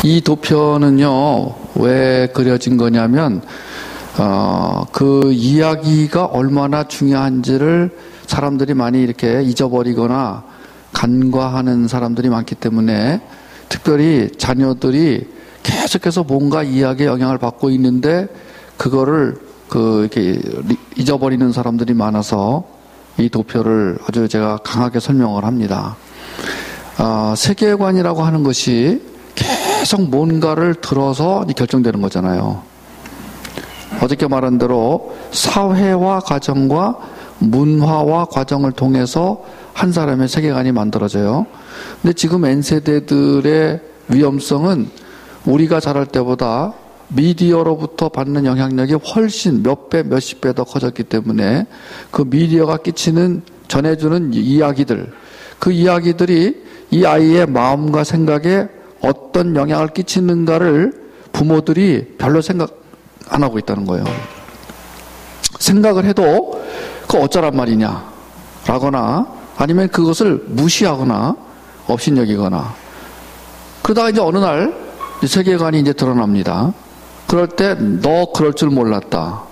이 도표는요, 왜 그려진 거냐면, 그 이야기가 얼마나 중요한지를 사람들이 많이 이렇게 잊어버리거나 간과하는 사람들이 많기 때문에, 특별히 자녀들이 계속해서 뭔가 이야기에 영향을 받고 있는데, 그거를 이렇게 잊어버리는 사람들이 많아서 이 도표를 아주 제가 강하게 설명을 합니다. 세계관이라고 하는 것이 계속 뭔가를 들어서 결정되는 거잖아요. 어저께 말한 대로 사회와 가정과 문화와 과정을 통해서 한 사람의 세계관이 만들어져요. 근데 지금 N세대들의 위험성은 우리가 자랄 때보다 미디어로부터 받는 영향력이 훨씬 몇 배, 몇십 배 더 커졌기 때문에 그 미디어가 끼치는, 전해주는 이야기들, 그 이야기들이 이 아이의 마음과 생각에 어떤 영향을 끼치는가를 부모들이 별로 생각 안 하고 있다는 거예요. 생각을 해도 그거 어쩌란 말이냐 라거나 아니면 그것을 무시하거나 업신여기거나, 그러다가 이제 어느 날 세계관이 이제 드러납니다. 그럴 때 너 그럴 줄 몰랐다,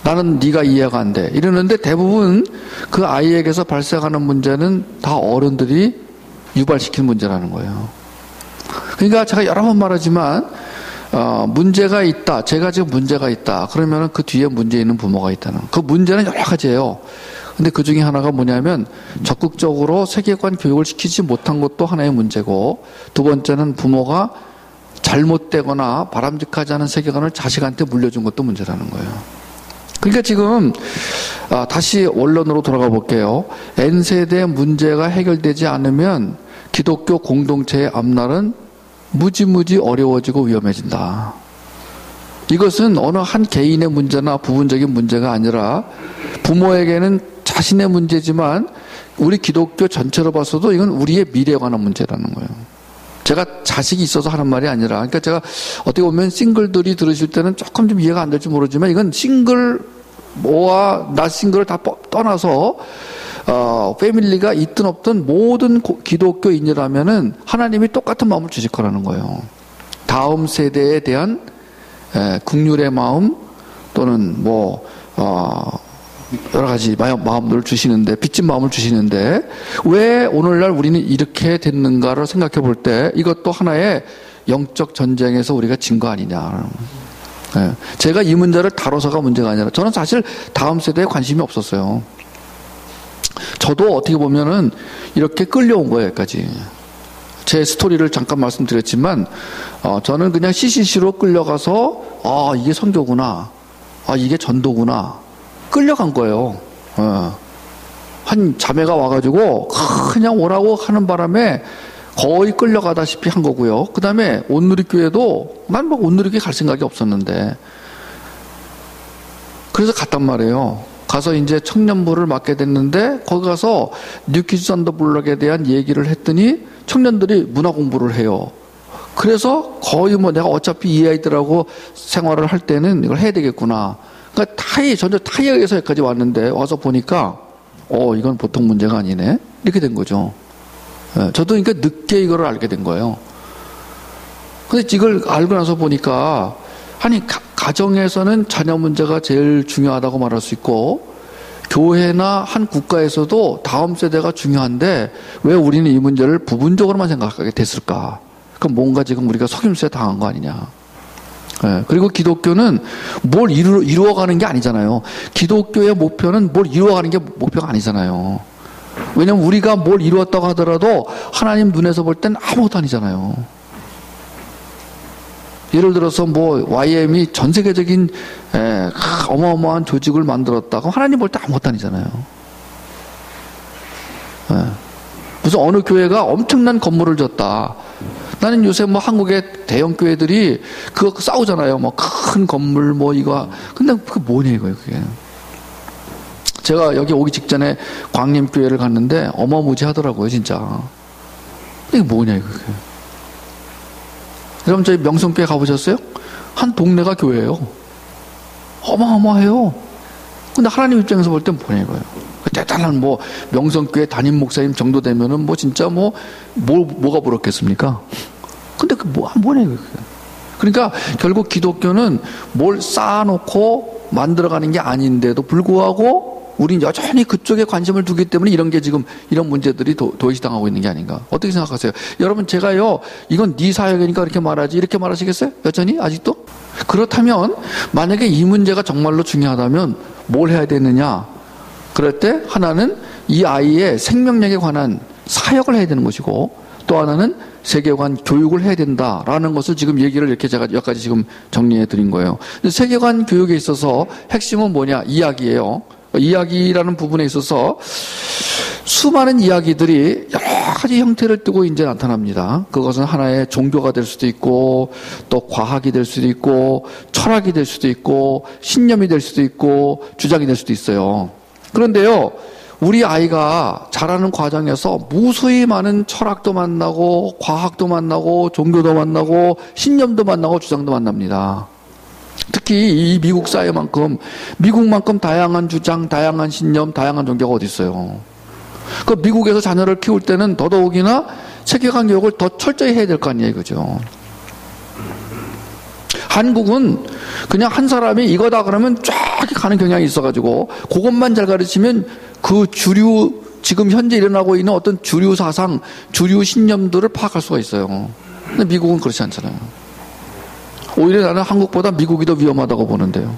나는 네가 이해가 안 돼, 이러는데 대부분 그 아이에게서 발생하는 문제는 다 어른들이 유발시킨 문제라는 거예요. 그러니까 제가 여러 번 말하지만 문제가 있다, 제가 지금 문제가 있다 그러면 그 뒤에 문제 있는 부모가 있다는, 그 문제는 여러 가지예요. 근데 그 중에 하나가 뭐냐면 적극적으로 세계관 교육을 시키지 못한 것도 하나의 문제고, 두 번째는 부모가 잘못되거나 바람직하지 않은 세계관을 자식한테 물려준 것도 문제라는 거예요. 그러니까 지금 다시 원론으로 돌아가 볼게요. N세대의 문제가 해결되지 않으면 기독교 공동체의 앞날은 무지무지 어려워지고 위험해진다. 이것은 어느 한 개인의 문제나 부분적인 문제가 아니라 부모에게는 자신의 문제지만 우리 기독교 전체로 봐서도 이건 우리의 미래에 관한 문제라는 거예요. 제가 자식이 있어서 하는 말이 아니라, 그러니까 제가 어떻게 보면 싱글들이 들으실 때는 조금 좀 이해가 안 될지 모르지만, 이건 싱글 뭐와 나 싱글을 다 떠나서 패밀리가 있든 없든 모든 기독교인이라면은 하나님이 똑같은 마음을 주실 거라는 거예요. 다음 세대에 대한 긍휼의 마음, 또는 여러 가지 마음들을 주시는데, 빚진 마음을 주시는데, 왜 오늘날 우리는 이렇게 됐는가를 생각해 볼 때 이것도 하나의 영적 전쟁에서 우리가 진 거 아니냐. 제가 이 문제를 다뤄서가 문제가 아니라, 저는 사실 다음 세대에 관심이 없었어요. 저도 어떻게 보면은 이렇게 끌려온 거예요, 여기까지. 제 스토리를 잠깐 말씀드렸지만, 저는 그냥 CCC로 끌려가서, 이게 선교구나, 이게 전도구나, 끌려간 거예요. 한 자매가 와가지고 그냥 오라고 하는 바람에 거의 끌려가다시피 한 거고요. 그 다음에 온누리교회도 난 온누리교회 갈 생각이 없었는데, 그래서 갔단 말이에요. 가서 이제 청년부를 맡게 됐는데, 거기 가서 뉴키즈 언더 블럭에 대한 얘기를 했더니 청년들이 문화 공부를 해요. 그래서 거의 내가 어차피 이 아이들하고 생활을 할 때는 이걸 해야 되겠구나. 그러니까 전혀 타이어에서 여기까지 왔는데, 와서 보니까 이건 보통 문제가 아니네, 이렇게 된 거죠. 저도 그러니까 늦게 이거를 알게 된 거예요. 근데 이걸 알고 나서 보니까, 아니 가정에서는 자녀 문제가 제일 중요하다고 말할 수 있고, 교회나 한 국가에서도 다음 세대가 중요한데 왜 우리는 이 문제를 부분적으로만 생각하게 됐을까? 그럼 뭔가 지금 우리가 속임수에 당한 거 아니냐. 그리고 기독교는 뭘 이루어가는 게 아니잖아요. 기독교의 목표는 뭘 이루어가는 게 목표가 아니잖아요. 왜냐면 우리가 뭘 이루었다고 하더라도 하나님 눈에서 볼 땐 아무것도 아니잖아요. 예를 들어서 YM이 전 세계적인 어마어마한 조직을 만들었다고 하나님 볼 때 아무것도 아니잖아요. 무슨 어느 교회가 엄청난 건물을 졌다. 나는 요새 한국의 대형 교회들이 그거 싸우잖아요. 큰 건물 이거. 근데 그게 뭐냐 이거예요, 그게. 제가 여기 오기 직전에 광림교회를 갔는데 어마무지하더라고요, 진짜. 이게 뭐냐 이거. 여러분 저희 명성교회 가보셨어요? 한 동네가 교회예요. 어마어마해요. 근데 하나님 입장에서 볼 땐 뭐냐 이거예요. 대단한 명성교회 담임 목사님 정도 되면은 진짜 뭐가 부럽겠습니까? 근데 뭐네. 그러니까 결국 기독교는 뭘 쌓아놓고 만들어가는 게 아닌데도 불구하고 우린 여전히 그쪽에 관심을 두기 때문에 이런 게 지금 이런 문제들이 도외시당하고 있는 게 아닌가. 어떻게 생각하세요? 여러분 제가요 이건 네 사역이니까 이렇게 말하지 이렇게 말하시겠어요? 여전히 아직도? 그렇다면 만약에 이 문제가 정말로 중요하다면 뭘 해야 되느냐? 그럴 때 하나는 이 아이의 생명력에 관한 사역을 해야 되는 것이고 또 하나는 세계관 교육을 해야 된다라는 것을 지금 얘기를 이렇게 제가 몇 가지 지금 정리해 드린 거예요. 세계관 교육에 있어서 핵심은 뭐냐? 이야기예요. 이야기라는 부분에 있어서 수많은 이야기들이 여러 가지 형태를 띠고 이제 나타납니다. 그것은 하나의 종교가 될 수도 있고 또 과학이 될 수도 있고 철학이 될 수도 있고 신념이 될 수도 있고 주장이 될 수도 있어요. 그런데요, 우리 아이가 자라는 과정에서 무수히 많은 철학도 만나고 과학도 만나고 종교도 만나고 신념도 만나고 주장도 만납니다. 특히 이 미국 사회만큼 미국만큼 다양한 주장, 다양한 신념, 다양한 종교가 어디 있어요. 그 미국에서 자녀를 키울 때는 더더욱이나 세계관 교육을 더 철저히 해야 될 거 아니에요, 그죠? 한국은 그냥 한 사람이 이거다 그러면 쫙 가는 경향이 있어가지고 그것만 잘 가르치면 그 주류 지금 현재 일어나고 있는 어떤 주류 사상, 주류 신념들을 파악할 수가 있어요. 근데 미국은 그렇지 않잖아요. 오히려 나는 한국보다 미국이 더 위험하다고 보는데요.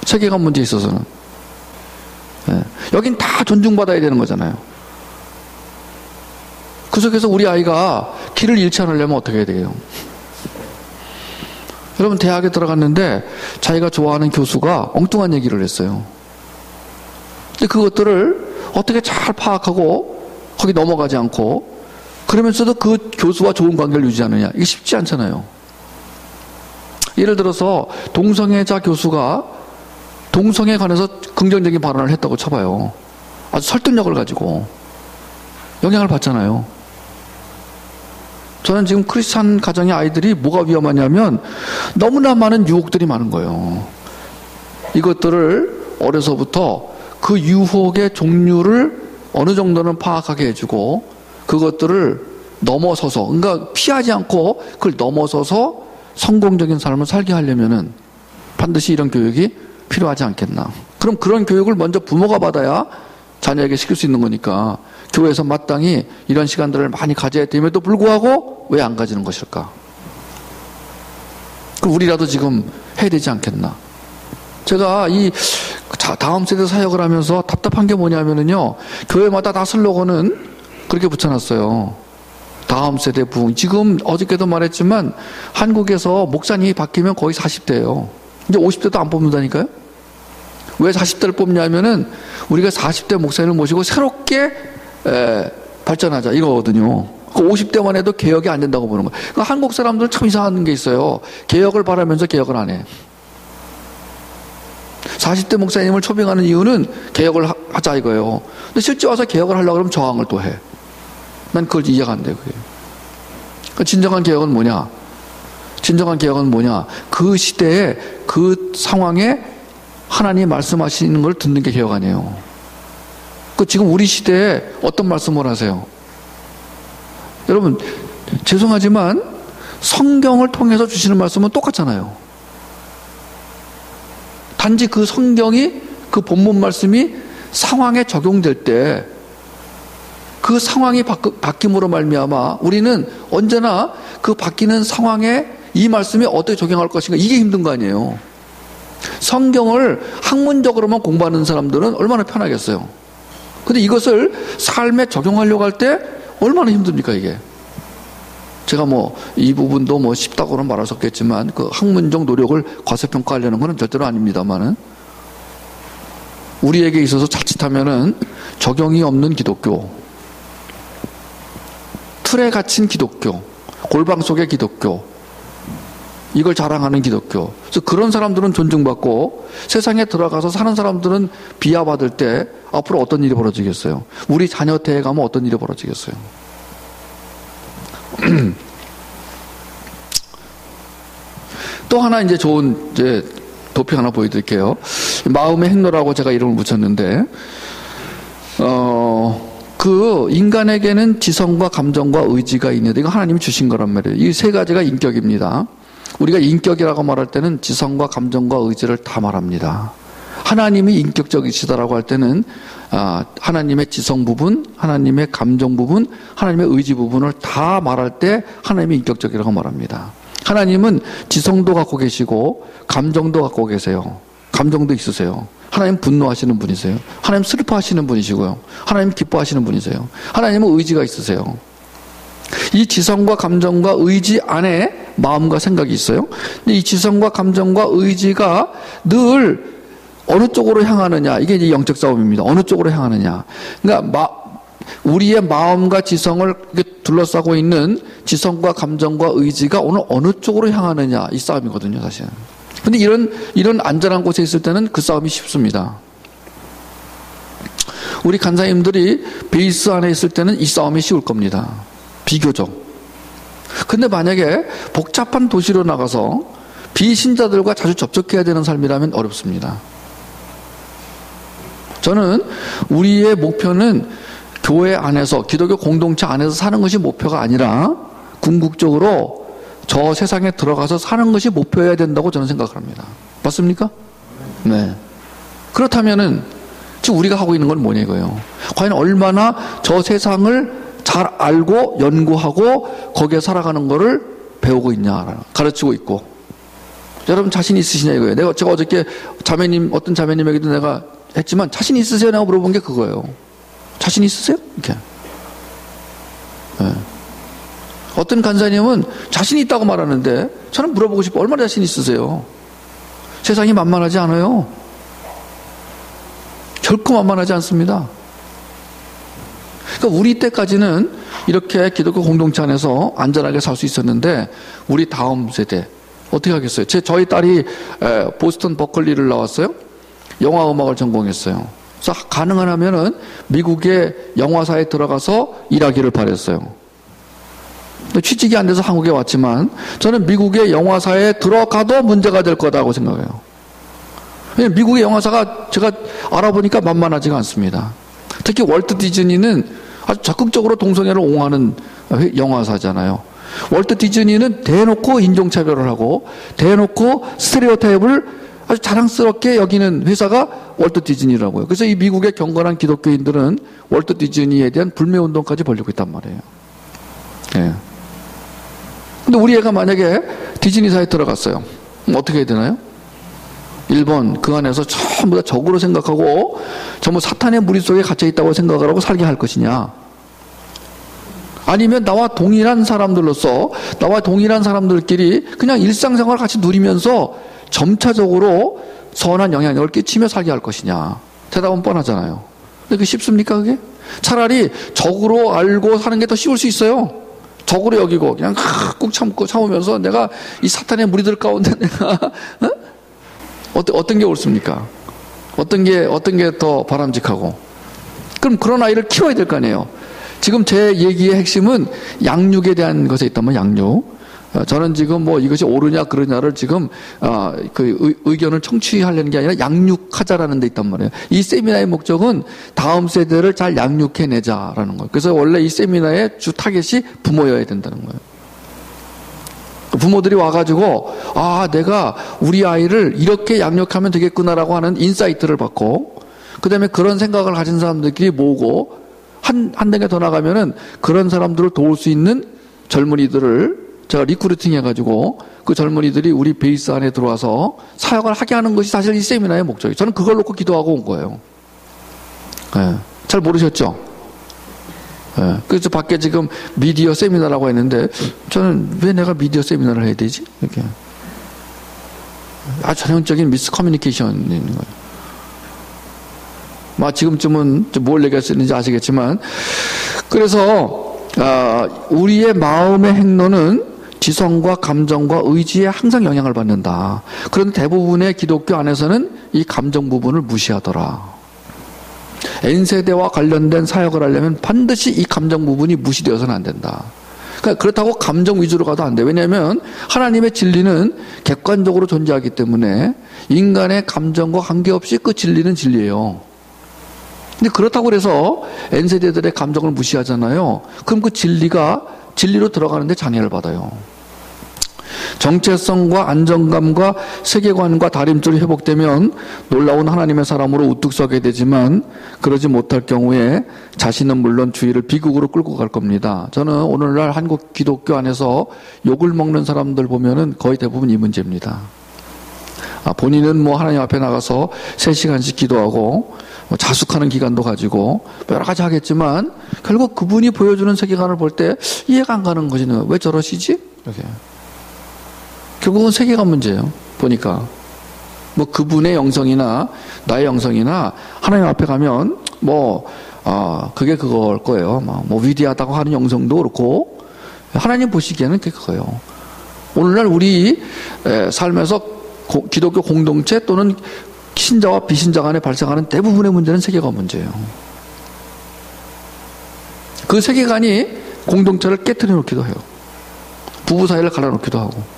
세계관 문제에 있어서는. 네. 여긴 다 존중받아야 되는 거잖아요. 그 속에서 우리 아이가 길을 잃지 않으려면 어떻게 해야 돼요? 여러분 대학에 들어갔는데 자기가 좋아하는 교수가 엉뚱한 얘기를 했어요. 근데 그것들을 어떻게 잘 파악하고 거기 넘어가지 않고 그러면서도 그 교수와 좋은 관계를 유지하느냐 이게 쉽지 않잖아요. 예를 들어서 동성애자 교수가 동성애에 관해서 긍정적인 발언을 했다고 쳐봐요. 아주 설득력을 가지고 영향을 받잖아요. 저는 지금 크리스찬 가정의 아이들이 뭐가 위험하냐면 너무나 많은 유혹들이 많은 거예요. 이것들을 어려서부터 그 유혹의 종류를 어느 정도는 파악하게 해주고 그것들을 넘어서서 그러니까 피하지 않고 그걸 넘어서서 성공적인 삶을 살게 하려면은 반드시 이런 교육이 필요하지 않겠나. 그럼 그런 교육을 먼저 부모가 받아야 자녀에게 시킬 수 있는 거니까 교회에서 마땅히 이런 시간들을 많이 가져야 됨에도 불구하고 왜 안 가지는 것일까? 그럼 우리라도 지금 해야 되지 않겠나? 제가 이 다음 세대 사역을 하면서 답답한 게 뭐냐면은요, 교회마다 다 슬로건은 그렇게 붙여놨어요. 다음 세대 부흥. 지금 어저께도 말했지만 한국에서 목사님이 바뀌면 거의 40대예요. 이제 50대도 안 뽑는다니까요? 왜 40대를 뽑냐면은 우리가 40대 목사님을 모시고 새롭게 발전하자 이거거든요. 그 50대만 해도 개혁이 안 된다고 보는 거예요. 그러니까 한국 사람들은 참 이상한 게 있어요. 개혁을 바라면서 개혁을 안 해. 40대 목사님을 초빙하는 이유는 개혁을 하자 이거예요. 근데 실제 와서 개혁을 하려고 그러면 저항을 또 해. 난 그걸 이해가 안 돼, 그게. 그러니까 진정한 개혁은 뭐냐? 진정한 개혁은 뭐냐? 그 시대에 그 상황에 하나님 말씀하시는 걸 듣는 게 개혁 아니에요. 그 지금 우리 시대에 어떤 말씀을 하세요? 여러분, 죄송하지만 성경을 통해서 주시는 말씀은 똑같잖아요. 단지 그 성경이 그 본문 말씀이 상황에 적용될 때 그 상황이 바뀜으로 말미암아 우리는 언제나 그 바뀌는 상황에 이 말씀이 어떻게 적용할 것인가 이게 힘든 거 아니에요. 성경을 학문적으로만 공부하는 사람들은 얼마나 편하겠어요. 근데 이것을 삶에 적용하려고 할 때 얼마나 힘듭니까 이게. 제가 이 부분도 쉽다고는 말할 수 없겠지만 그 학문적 노력을 과소평가하려는 것은 절대로 아닙니다만은 우리에게 있어서 자칫하면은 적용이 없는 기독교, 틀에 갇힌 기독교, 골방 속의 기독교, 이걸 자랑하는 기독교. 그래서 그런 사람들은 존중받고 세상에 들어가서 사는 사람들은 비하받을 때 앞으로 어떤 일이 벌어지겠어요? 우리 자녀 때에 가면 어떤 일이 벌어지겠어요? 또 하나 좋은 도표 하나 보여드릴게요. 마음의 행로라고 제가 이름을 붙였는데, 그 인간에게는 지성과 감정과 의지가 있는데 이거 하나님이 주신 거란 말이에요. 이 세 가지가 인격입니다. 우리가 인격이라고 말할 때는 지성과 감정과 의지를 다 말합니다. 하나님이 인격적이시다라고 할 때는 하나님의 지성 부분, 하나님의 감정 부분, 하나님의 의지 부분을 다 말할 때 하나님이 인격적이라고 말합니다. 하나님은 지성도 갖고 계시고 감정도 갖고 계세요. 감정도 있으세요. 하나님 분노하시는 분이세요. 하나님 슬퍼하시는 분이시고요. 하나님 기뻐하시는 분이세요. 하나님은 의지가 있으세요. 이 지성과 감정과 의지 안에 마음과 생각이 있어요. 근데 이 지성과 감정과 의지가 늘 어느 쪽으로 향하느냐, 이게 이제 영적 싸움입니다. 어느 쪽으로 향하느냐. 그러니까 우리의 마음과 지성을 둘러싸고 있는 지성과 감정과 의지가 오늘 어느 쪽으로 향하느냐, 이 싸움이거든요, 사실은. 근데 이런 안전한 곳에 있을 때는 그 싸움이 쉽습니다. 우리 간사님들이 베이스 안에 있을 때는 이 싸움이 쉬울 겁니다. 비교적. 근데 만약에 복잡한 도시로 나가서 비신자들과 자주 접촉해야 되는 삶이라면 어렵습니다. 저는 우리의 목표는 교회 안에서, 기독교 공동체 안에서 사는 것이 목표가 아니라 궁극적으로 저 세상에 들어가서 사는 것이 목표여야 된다고 저는 생각을 합니다. 맞습니까? 네. 그렇다면은 지금 우리가 하고 있는 건 뭐냐 이거예요. 과연 얼마나 저 세상을 잘 알고 연구하고 거기에 살아가는 거를 배우고 있냐, 가르치고 있고. 여러분 자신 있으시냐 이거예요. 제가 어저께 어떤 자매님에게도 내가 했지만 자신 있으세요? 내가 물어본 게 그거예요. 자신 있으세요? 이렇게. 네. 어떤 간사님은 자신 있다고 말하는데 저는 물어보고 싶어. 얼마나 자신 있으세요? 세상이 만만하지 않아요. 결코 만만하지 않습니다. 그러니까 우리 때까지는 이렇게 기독교 공동체 안에서 안전하게 살 수 있었는데 우리 다음 세대 어떻게 하겠어요? 저희 딸이 보스턴 버클리를 나왔어요. 영화 음악을 전공했어요. 그래서 가능하면은 미국의 영화사에 들어가서 일하기를 바랬어요. 취직이 안 돼서 한국에 왔지만 저는 미국의 영화사에 들어가도 문제가 될 거다고 생각해요. 왜냐하면 미국의 영화사가 제가 알아보니까 만만하지가 않습니다. 특히 월트 디즈니는 아주 적극적으로 동성애를 옹호하는 영화사잖아요. 월트 디즈니는 대놓고 인종차별을 하고 대놓고 스테레오타입을 아주 자랑스럽게 여기는 회사가 월트 디즈니라고요. 그래서 이 미국의 경건한 기독교인들은 월트 디즈니에 대한 불매운동까지 벌이고 있단 말이에요. 예. 근데 우리 애가 만약에 디즈니사에 들어갔어요. 그럼 어떻게 해야 되나요? 1번, 그 안에서 전부 다 적으로 생각하고 전부 사탄의 무리 속에 갇혀있다고 생각을 하고 살게 할 것이냐? 아니면 나와 동일한 사람들로서 나와 동일한 사람들끼리 그냥 일상생활을 같이 누리면서 점차적으로 선한 영향력을 끼치며 살게 할 것이냐? 대답은 뻔하잖아요. 근데 그게 쉽습니까 그게? 차라리 적으로 알고 사는 게 더 쉬울 수 있어요. 적으로 여기고 그냥 꾹 참으면서 내가 이 사탄의 무리들 가운데 내가 어떤 게 옳습니까? 어떤 게 더 바람직하고? 그럼 그런 아이를 키워야 될 거 아니에요. 지금 제 얘기의 핵심은 양육에 대한 것에 있다면 양육. 저는 지금 뭐 이것이 옳으냐 그러냐를 지금 그 의견을 청취하려는 게 아니라 양육하자라는 데 있단 말이에요. 이 세미나의 목적은 다음 세대를 잘 양육해내자라는 거예요. 그래서 원래 이 세미나의 주 타겟이 부모여야 된다는 거예요. 부모들이 와가지고 내가 우리 아이를 이렇게 양육하면 되겠구나라고 하는 인사이트를 받고 그 다음에 그런 생각을 가진 사람들끼리 모으고 한 단계 더 나가면은 그런 사람들을 도울 수 있는 젊은이들을 제가 리크루팅 해가지고 그 젊은이들이 우리 베이스 안에 들어와서 사역을 하게 하는 것이 사실 이 세미나의 목적이에요. 저는 그걸 놓고 기도하고 온 거예요. 네. 잘 모르셨죠? 네. 그래서 밖에 지금 미디어 세미나라고 했는데 저는 왜 내가 미디어 세미나를 해야 되지? 이렇게. 아주 전형적인 미스 커뮤니케이션이 있는 거예요. 지금쯤은 뭘 얘기했는지 아시겠지만 그래서 우리의 마음의 행로는 지성과 감정과 의지에 항상 영향을 받는다. 그런데 대부분의 기독교 안에서는 이 감정 부분을 무시하더라. N세대와 관련된 사역을 하려면 반드시 이 감정 부분이 무시되어서는 안 된다. 그러니까 그렇다고 감정 위주로 가도 안 돼. 왜냐하면 하나님의 진리는 객관적으로 존재하기 때문에 인간의 감정과 관계없이 그 진리는 진리예요. 근데 그렇다고 해서 N세대들의 감정을 무시하잖아요. 그럼 그 진리로 들어가는데 장애를 받아요. 정체성과 안정감과 세계관과 다림줄이 회복되면 놀라운 하나님의 사람으로 우뚝 서게 되지만 그러지 못할 경우에 자신은 물론 주위를 비극으로 끌고 갈 겁니다. 저는 오늘날 한국 기독교 안에서 욕을 먹는 사람들 보면은 거의 대부분 이 문제입니다. 본인은 뭐 하나님 앞에 나가서 3시간씩 기도하고 자숙하는 기간도 가지고 여러 가지 하겠지만 결국 그분이 보여주는 세계관을 볼 때 이해가 안 가는 것이 왜 저러시지? 이렇게. 결국은 세계관 문제예요. 보니까 뭐 그분의 영성이나 나의 영성이나 하나님 앞에 가면 그게 그걸 거예요. 뭐 위대하다고 하는 영성도 그렇고 하나님 보시기에는 그거예요. 오늘날 우리 삶에서 기독교 공동체 또는 신자와 비신자 간에 발생하는 대부분의 문제는 세계관 문제예요. 그 세계관이 공동체를 깨트려 놓기도 해요. 부부 사이를 갈라놓기도 하고.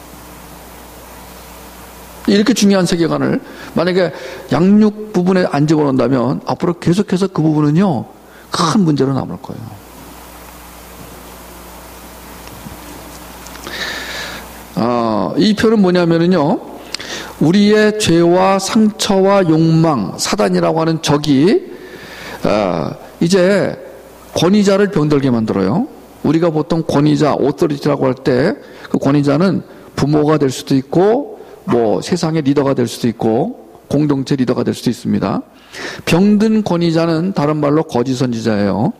이렇게 중요한 세계관을 만약에 양육 부분에 안 집어넣는다면 앞으로 계속해서 그 부분은요 큰 문제로 남을 거예요. 이 표는 뭐냐면은요, 우리의 죄와 상처와 욕망, 사단이라고 하는 적이 이제 권위자를 병들게 만들어요. 우리가 보통 권위자, 오토리티라고 할 때 그 권위자는 부모가 될 수도 있고 뭐 세상의 리더가 될 수도 있고 공동체 리더가 될 수도 있습니다. 병든 권위자는 다른 말로 거짓 선지자예요.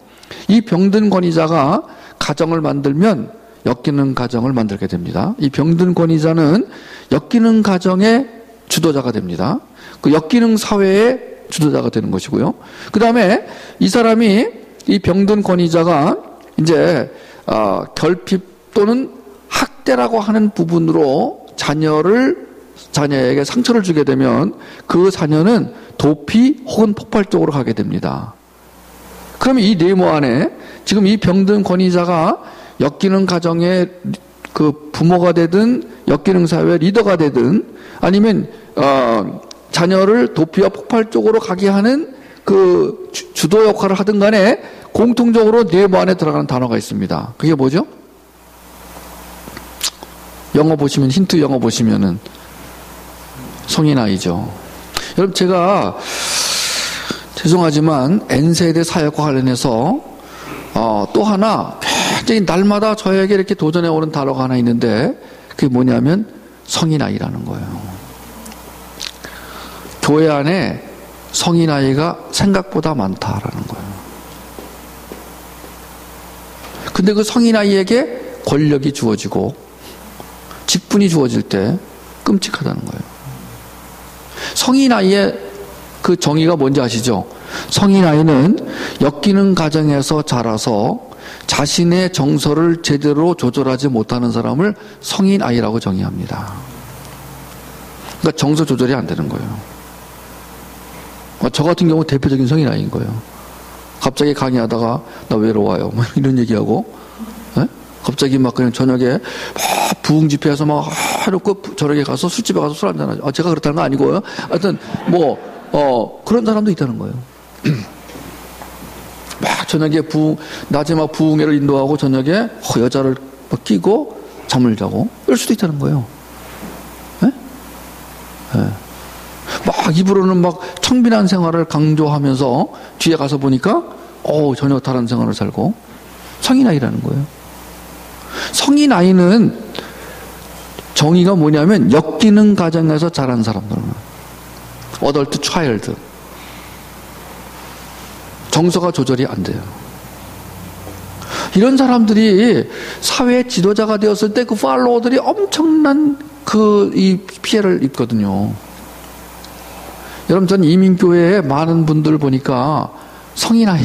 이 병든 권위자가 가정을 만들면 엮이는 가정을 만들게 됩니다. 이 병든 권위자는 엮이는 가정의 주도자가 됩니다. 그 엮이는 사회의 주도자가 되는 것이고요. 그 다음에 이 사람이 이 병든 권위자가 이제 결핍 또는 학대라고 하는 부분으로 자녀에게 상처를 주게 되면 그 자녀는 도피 혹은 폭발적으로 가게 됩니다. 그러면 이 네모 안에 지금 이 병든 권위자가 엮이는 가정의 그 부모가 되든 엮이는 사회의 리더가 되든 아니면 자녀를 도피와 폭발 쪽으로 가게 하는 그 주도 역할을 하든 간에 공통적으로 네모 안에 들어가는 단어가 있습니다. 그게 뭐죠? 영어 보시면, 힌트 영어 보시면은 성인아이죠. 여러분, 제가 죄송하지만 N세대 사역과 관련해서 또 하나 굉장히 날마다 저에게 이렇게 도전해 오는 단어가 하나 있는데 그게 뭐냐면 성인아이라는 거예요. 교회 안에 성인아이가 생각보다 많다라는 거예요. 근데 그 성인아이에게 권력이 주어지고 직분이 주어질 때 끔찍하다는 거예요. 성인아이의 그 정의가 뭔지 아시죠? 성인아이는 엮이는 가정에서 자라서 자신의 정서를 제대로 조절하지 못하는 사람을 성인아이라고 정의합니다. 그러니까 정서 조절이 안 되는 거예요. 저 같은 경우 대표적인 성인아이인 거예요. 갑자기 강의하다가 나 외로워요. 뭐 이런 얘기하고, 네? 갑자기 막 그냥 저녁에 막 부흥 집회에서 막 해놓고 저녁에 가서 술집에 가서 술 한잔하죠. 제가 그렇다는 거 아니고요. 하여튼 그런 사람도 있다는 거예요. 막 저녁에 낮에 막 부흥회를 인도하고 저녁에 여자를 막 끼고 잠을 자고 이럴 수도 있다는 거예요. 네? 네. 막 입으로는 막 청빈한 생활을 강조하면서 뒤에 가서 보니까 전혀 다른 생활을 살고 성인아이라는 거예요. 성인아이는 정의가 뭐냐면 엮이는 가정에서 자란 사람들은 어덜트 차일드 정서가 조절이 안 돼요. 이런 사람들이 사회 지도자가 되었을 때 그 팔로워들이 엄청난 이 피해를 입거든요. 여러분, 전 이민교회에 많은 분들 보니까 성인아이.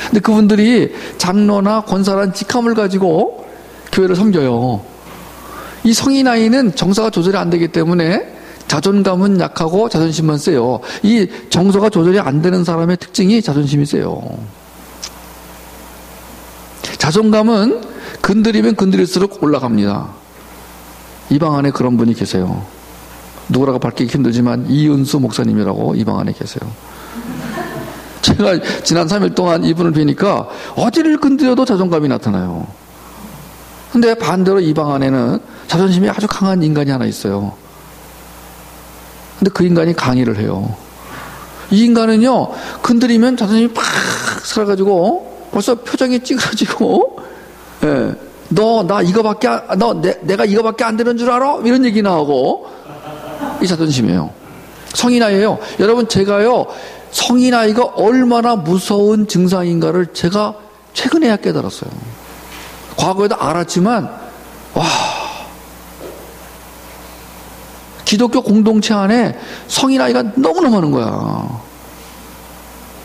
근데 그분들이 장로나 권사란 직함을 가지고 교회를 섬겨요. 이 성인아이는 정서가 조절이 안 되기 때문에 자존감은 약하고 자존심은 세요. 이 정서가 조절이 안 되는 사람의 특징이 자존심이 세요. 자존감은 건드리면 건드릴수록 올라갑니다. 이 방 안에 그런 분이 계세요. 누구라고 밝히기 힘들지만 이은수 목사님이라고 이 방 안에 계세요. 제가 지난 3일 동안 이분을 뵈니까 어디를 건드려도 자존감이 나타나요. 근데 반대로 이 방 안에는 자존심이 아주 강한 인간이 하나 있어요. 근데 그 인간이 강의를 해요. 이 인간은요, 건드리면 자존심이 팍 살아가지고 벌써 표정이 찌그러지고, 예, 나 이거밖에 내가 이거밖에 안 되는 줄 알아? 이런 얘기나 하고, 이 자존심이에요. 성인아이예요. 여러분, 제가요, 성인아이가 얼마나 무서운 증상인가를 제가 최근에야 깨달았어요. 과거에도 알았지만, 와, 기독교 공동체 안에 성인아이가 너무나 많은 거야.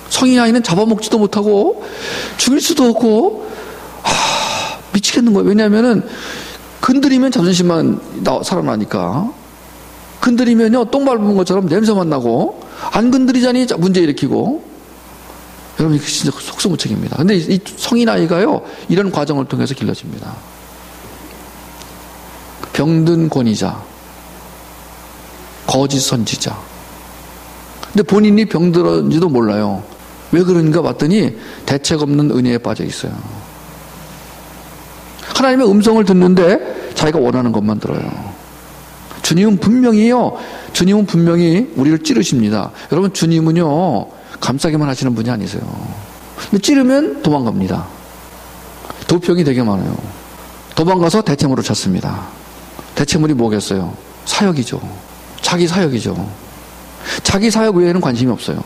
성인아이는 잡아먹지도 못하고, 죽일 수도 없고, 미치겠는 거예요. 왜냐하면은, 건드리면 자존심만 살아나니까. 건드리면요, 똥 밟은 것처럼 냄새만 나고, 안 건드리자니 문제 일으키고, 여러분, 이게 진짜 속수무책입니다. 근데 이 성인아이가요, 이런 과정을 통해서 길러집니다. 병든 권위자, 거짓 선지자. 근데 본인이 병들었는지도 몰라요. 왜 그런가 봤더니 대책 없는 은혜에 빠져 있어요. 하나님의 음성을 듣는데 자기가 원하는 것만 들어요. 주님은 분명히 우리를 찌르십니다. 여러분, 주님은요, 감싸기만 하시는 분이 아니세요. 근데 찌르면 도망갑니다. 도피형이 되게 많아요. 도망가서 대체물을 찾습니다. 대체물이 뭐겠어요? 사역이죠. 자기 사역이죠. 자기 사역 외에는 관심이 없어요.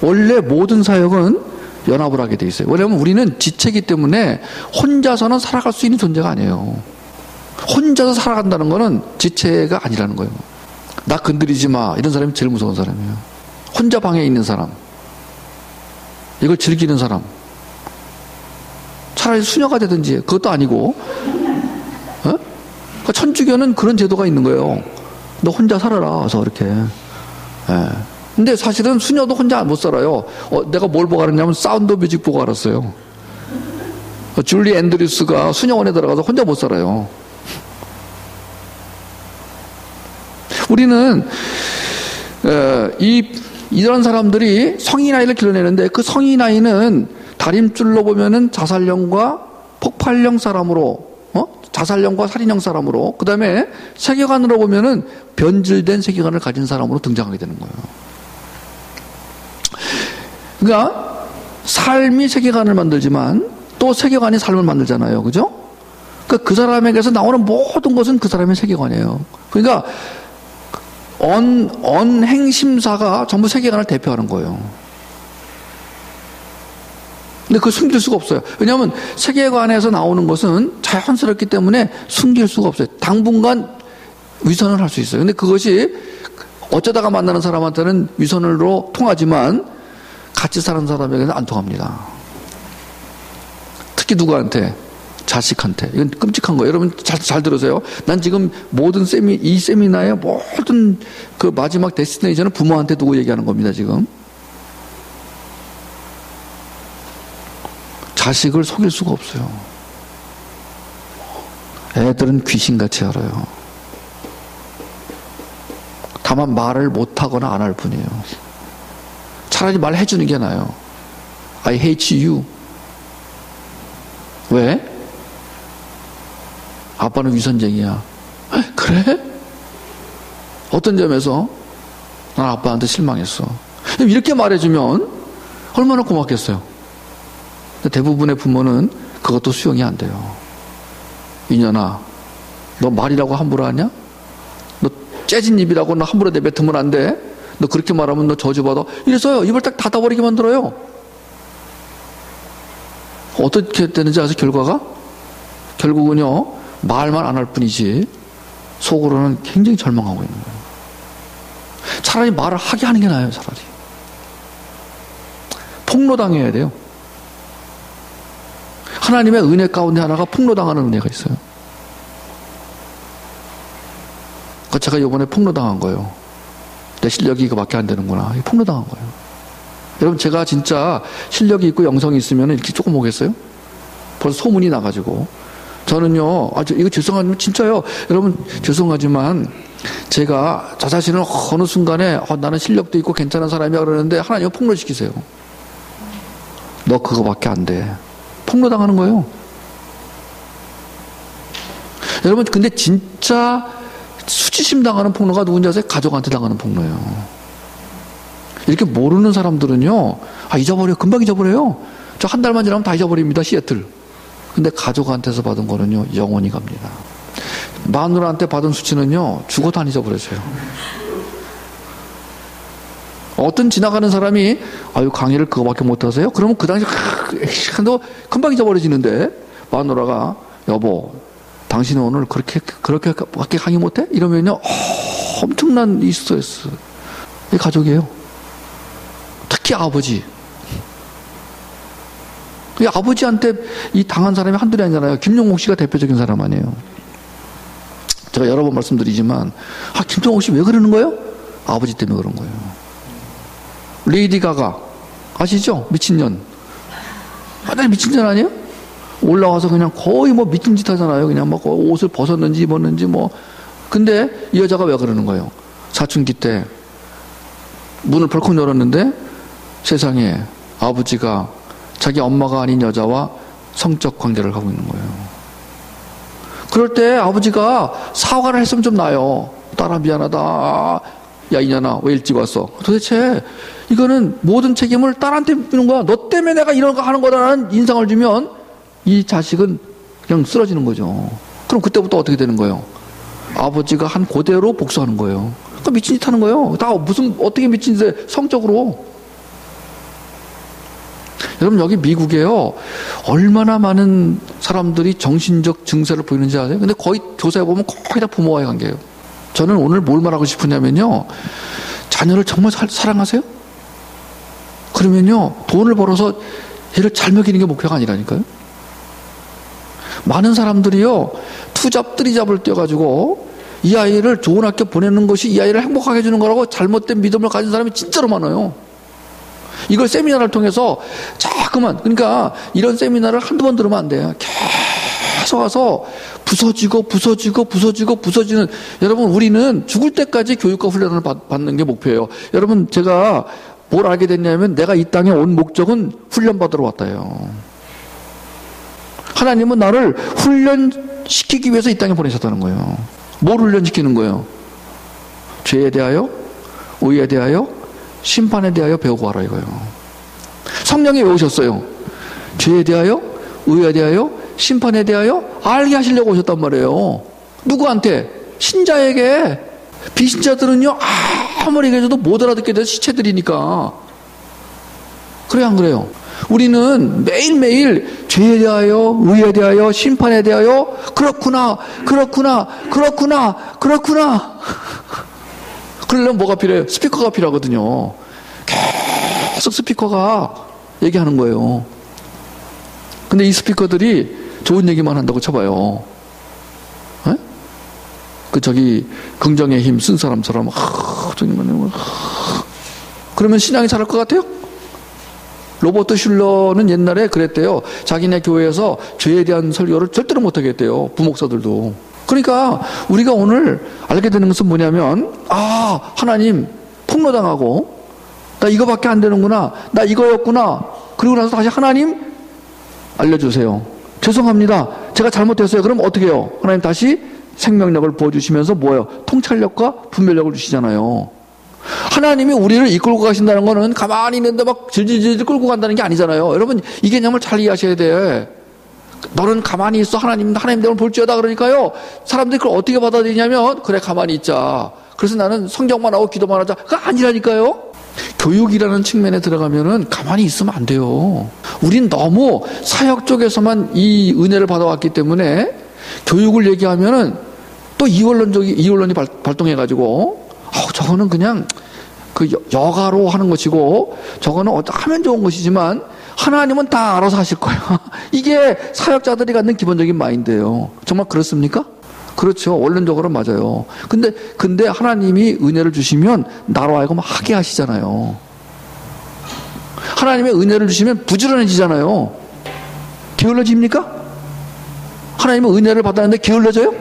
원래 모든 사역은 연합을 하게 돼 있어요. 왜냐하면 우리는 지체이기 때문에 혼자서는 살아갈 수 있는 존재가 아니에요. 혼자서 살아간다는 거는 지체가 아니라는 거예요. 나 건드리지 마. 이런 사람이 제일 무서운 사람이에요. 혼자 방에 있는 사람. 이걸 즐기는 사람. 차라리 수녀가 되든지 그것도 아니고, 그러니까 천주교는 그런 제도가 있는 거예요. 너 혼자 살아라. 그래서 이렇게. 예. 근데 사실은 수녀도 혼자 못 살아요. 내가 뭘 보고 알았냐면 사운드 오브 뮤직 보고 알았어요. 줄리 앤드류스가 수녀원에 들어가서 혼자 못 살아요. 우리는 이런 사람들이 성인아이를 길러내는데 그 성인아이는 다림줄로 보면은 자살령과 폭발령 사람으로, 자살령과 살인형 사람으로, 그 다음에 세계관으로 보면은 변질된 세계관을 가진 사람으로 등장하게 되는 거예요. 그러니까 삶이 세계관을 만들지만 또 세계관이 삶을 만들잖아요. 그죠? 그러니까 그 사람에게서 나오는 모든 것은 그 사람의 세계관이에요. 그러니까 언행심사가 전부 세계관을 대표하는 거예요. 근데 그걸 숨길 수가 없어요. 왜냐하면 세계관에서 나오는 것은 자연스럽기 때문에 숨길 수가 없어요. 당분간 위선을 할 수 있어요. 근데 그것이 어쩌다가 만나는 사람한테는 위선으로 통하지만 같이 사는 사람에게는 안 통합니다. 특히 누구한테? 자식한테. 이건 끔찍한 거예요. 여러분 잘 들으세요. 난 지금 모든 이 세미나의 모든 그 마지막 데스티네이션은 부모한테 두고 얘기하는 겁니다, 지금. 자식을 속일 수가 없어요. 애들은 귀신같이 알아요. 다만 말을 못하거나 안 할 뿐이에요. 차라리 말해주는 게 나아요. I hate you. 왜? 아빠는 위선쟁이야. 그래? 어떤 점에서? 난 아빠한테 실망했어. 이렇게 말해주면 얼마나 고맙겠어요. 대부분의 부모는 그것도 수용이 안 돼요. 이년아, 너 말이라고 함부로 하냐? 너 째진 입이라고 너 함부로 내뱉으면 안 돼? 너 그렇게 말하면 너 저주받아. 이래서요, 입을 딱 닫아버리게 만들어요. 어떻게 되는지 아세요, 결과가? 결국은요, 말만 안 할 뿐이지 속으로는 굉장히 절망하고 있는 거예요. 차라리 말을 하게 하는 게 나아요. 차라리 폭로당해야 돼요. 하나님의 은혜 가운데 하나가 폭로당하는 은혜가 있어요. 제가 이번에 폭로당한 거예요. 내 실력이 이거밖에 안 되는구나. 폭로당한 거예요. 여러분, 제가 진짜 실력이 있고 영성이 있으면 이렇게 조금 오겠어요? 벌써 소문이 나가지고. 저는요, 이거 죄송하지만, 진짜요. 여러분, 죄송하지만, 제가 저 자신을 어느 순간에, 나는 실력도 있고 괜찮은 사람이야 그러는데, 하나님은 폭로시키세요. 너 그거밖에 안 돼. 폭로당하는 거예요. 여러분, 근데 진짜 수치심 당하는 폭로가 누군지 아세요? 가족한테 당하는 폭로예요. 이렇게 모르는 사람들은요, 잊어버려요. 금방 잊어버려요. 저 한 달만 지나면 다 잊어버립니다. 시애틀. 근데 가족한테서 받은 거는요, 영원히 갑니다. 마누라한테 받은 수치는요, 죽어도 안 잊어버려져요. 어떤 지나가는 사람이, 강의를 그거밖에 못하세요? 그러면 그 당시, 한도 금방 잊어버려지는데, 마누라가, 여보, 당신은 오늘 그렇게밖에 강의 못해? 이러면요, 엄청난 이 스트레스. 이 가족이에요. 특히 아버지. 이 아버지한테 이 당한 사람이 한둘이 아니잖아요. 김용옥 씨가 대표적인 사람 아니에요. 제가 여러 번 말씀드리지만, 김용옥 씨 왜 그러는 거예요? 아버지 때문에 그런 거예요. 레이디 가가 아시죠? 미친년. 완전히 미친년 아니에요? 올라와서 그냥 거의 뭐 미친 짓 하잖아요. 그냥 막 옷을 벗었는지 입었는지 뭐. 근데 이 여자가 왜 그러는 거예요? 사춘기 때 문을 벌컥 열었는데 세상에 아버지가 자기 엄마가 아닌 여자와 성적 관계를 하고 있는 거예요. 그럴 때 아버지가 사과를 했으면 좀 나아요. 딸아 미안하다. 야 이년아 왜 일찍 왔어? 도대체 이거는 모든 책임을 딸한테 묻는 거야. 너 때문에 내가 이런 거 하는 거다라는 인상을 주면 이 자식은 그냥 쓰러지는 거죠. 그럼 그때부터 어떻게 되는 거예요? 아버지가 한 그대로 복수하는 거예요. 그러니까 미친 짓 하는 거예요. 다 무슨 어떻게 미친 짓을 성적으로. 여러분 여기 미국에요. 얼마나 많은 사람들이 정신적 증세를 보이는지 아세요? 근데 거의 조사해 보면 거의 다 부모와의 관계예요. 저는 오늘 뭘 말하고 싶으냐면요. 자녀를 정말 사랑하세요? 그러면요. 돈을 벌어서 얘를 잘 먹이는 게 목표가 아니라니까요. 많은 사람들이요. 투잡, 뜨리잡을 뛰어가지고 이 아이를 좋은 학교 보내는 것이 이 아이를 행복하게 해주는 거라고 잘못된 믿음을 가진 사람이 진짜로 많아요. 이걸 세미나를 통해서 자꾸만, 그러니까 이런 세미나를 한두 번 들으면 안 돼요. 계속 와서 부서지는. 여러분 우리는 죽을 때까지 교육과 훈련을 받는 게 목표예요. 여러분 제가 뭘 알게 됐냐면 내가 이 땅에 온 목적은 훈련받으러 왔다요. 하나님은 나를 훈련시키기 위해서 이 땅에 보내셨다는 거예요. 뭘 훈련시키는 거예요? 죄에 대하여, 의에 대하여, 심판에 대하여 배우고 하라 이거예요. 성령이 왜 오셨어요? 죄에 대하여, 의에 대하여, 심판에 대하여 알게 하시려고 오셨단 말이에요. 누구한테? 신자에게. 비신자들은요 아무리 얘기해줘도 못 알아듣게 돼서 시체들이니까. 그래요 안 그래요? 우리는 매일매일 죄에 대하여, 의에 대하여, 심판에 대하여 그렇구나. 그러려면 뭐가 필요해요? 스피커가 필요하거든요. 계속 스피커가 얘기하는 거예요. 근데 이 스피커들이 좋은 얘기만 한다고 쳐봐요. 에? 긍정의 힘 쓴 사람처럼 그러면 신앙이 자랄 것 같아요? 로버트 슐러는 옛날에 그랬대요. 자기네 교회에서 죄에 대한 설교를 절대로 못하게 했대요. 부목사들도. 그러니까 우리가 오늘 알게 되는 것은 뭐냐면 하나님 폭로당하고 나 이거밖에 안 되는구나. 나 이거였구나. 그리고 나서 다시 하나님 알려주세요. 죄송합니다. 제가 잘못했어요. 그럼 어떻게 해요? 하나님 다시 생명력을 부어주시면서 뭐예요? 통찰력과 분별력을 주시잖아요. 하나님이 우리를 이끌고 가신다는 거는 가만히 있는데 막 질질질 끌고 간다는 게 아니잖아요. 여러분 이 개념을 잘 이해하셔야 돼. 너는 가만히 있어. 하나님 내가 볼지어다. 그러니까요. 사람들이 그걸 어떻게 받아들이냐면 그래 가만히 있자. 그래서 나는 성경만 하고 기도만 하자. 그거 아니라니까요. 교육이라는 측면에 들어가면은 가만히 있으면 안 돼요. 우린 너무 사역 쪽에서만 이 은혜를 받아왔기 때문에 교육을 얘기하면은 또 이원론이 발동해가지고 저거는 그냥 그 여가로 하는 것이고 저거는 하면 좋은 것이지만 하나님은 다 알아서 하실 거야. 이게 사역자들이 갖는 기본적인 마인드예요. 정말 그렇습니까? 그렇죠. 원론적으로 맞아요. 근데 하나님이 은혜를 주시면 나로 하여금 하게 하시잖아요. 하나님의 은혜를 주시면 부지런해지잖아요. 게을러집니까? 하나님은 은혜를 받았는데 게을러져요?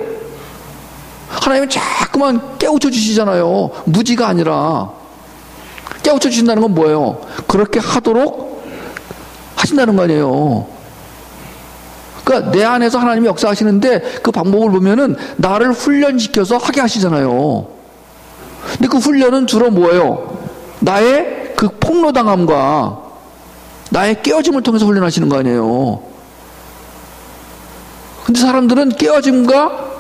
하나님은 자꾸만 깨우쳐 주시잖아요. 무지가 아니라. 깨우쳐 주신다는 건 뭐예요? 그렇게 하도록 하신다는 거 아니에요. 그러니까 내 안에서 하나님이 역사하시는데 그 방법을 보면은 나를 훈련시켜서 하게 하시잖아요. 근데 그 훈련은 주로 뭐예요? 나의 그 폭로당함과 나의 깨어짐을 통해서 훈련하시는 거 아니에요. 근데 사람들은 깨어짐과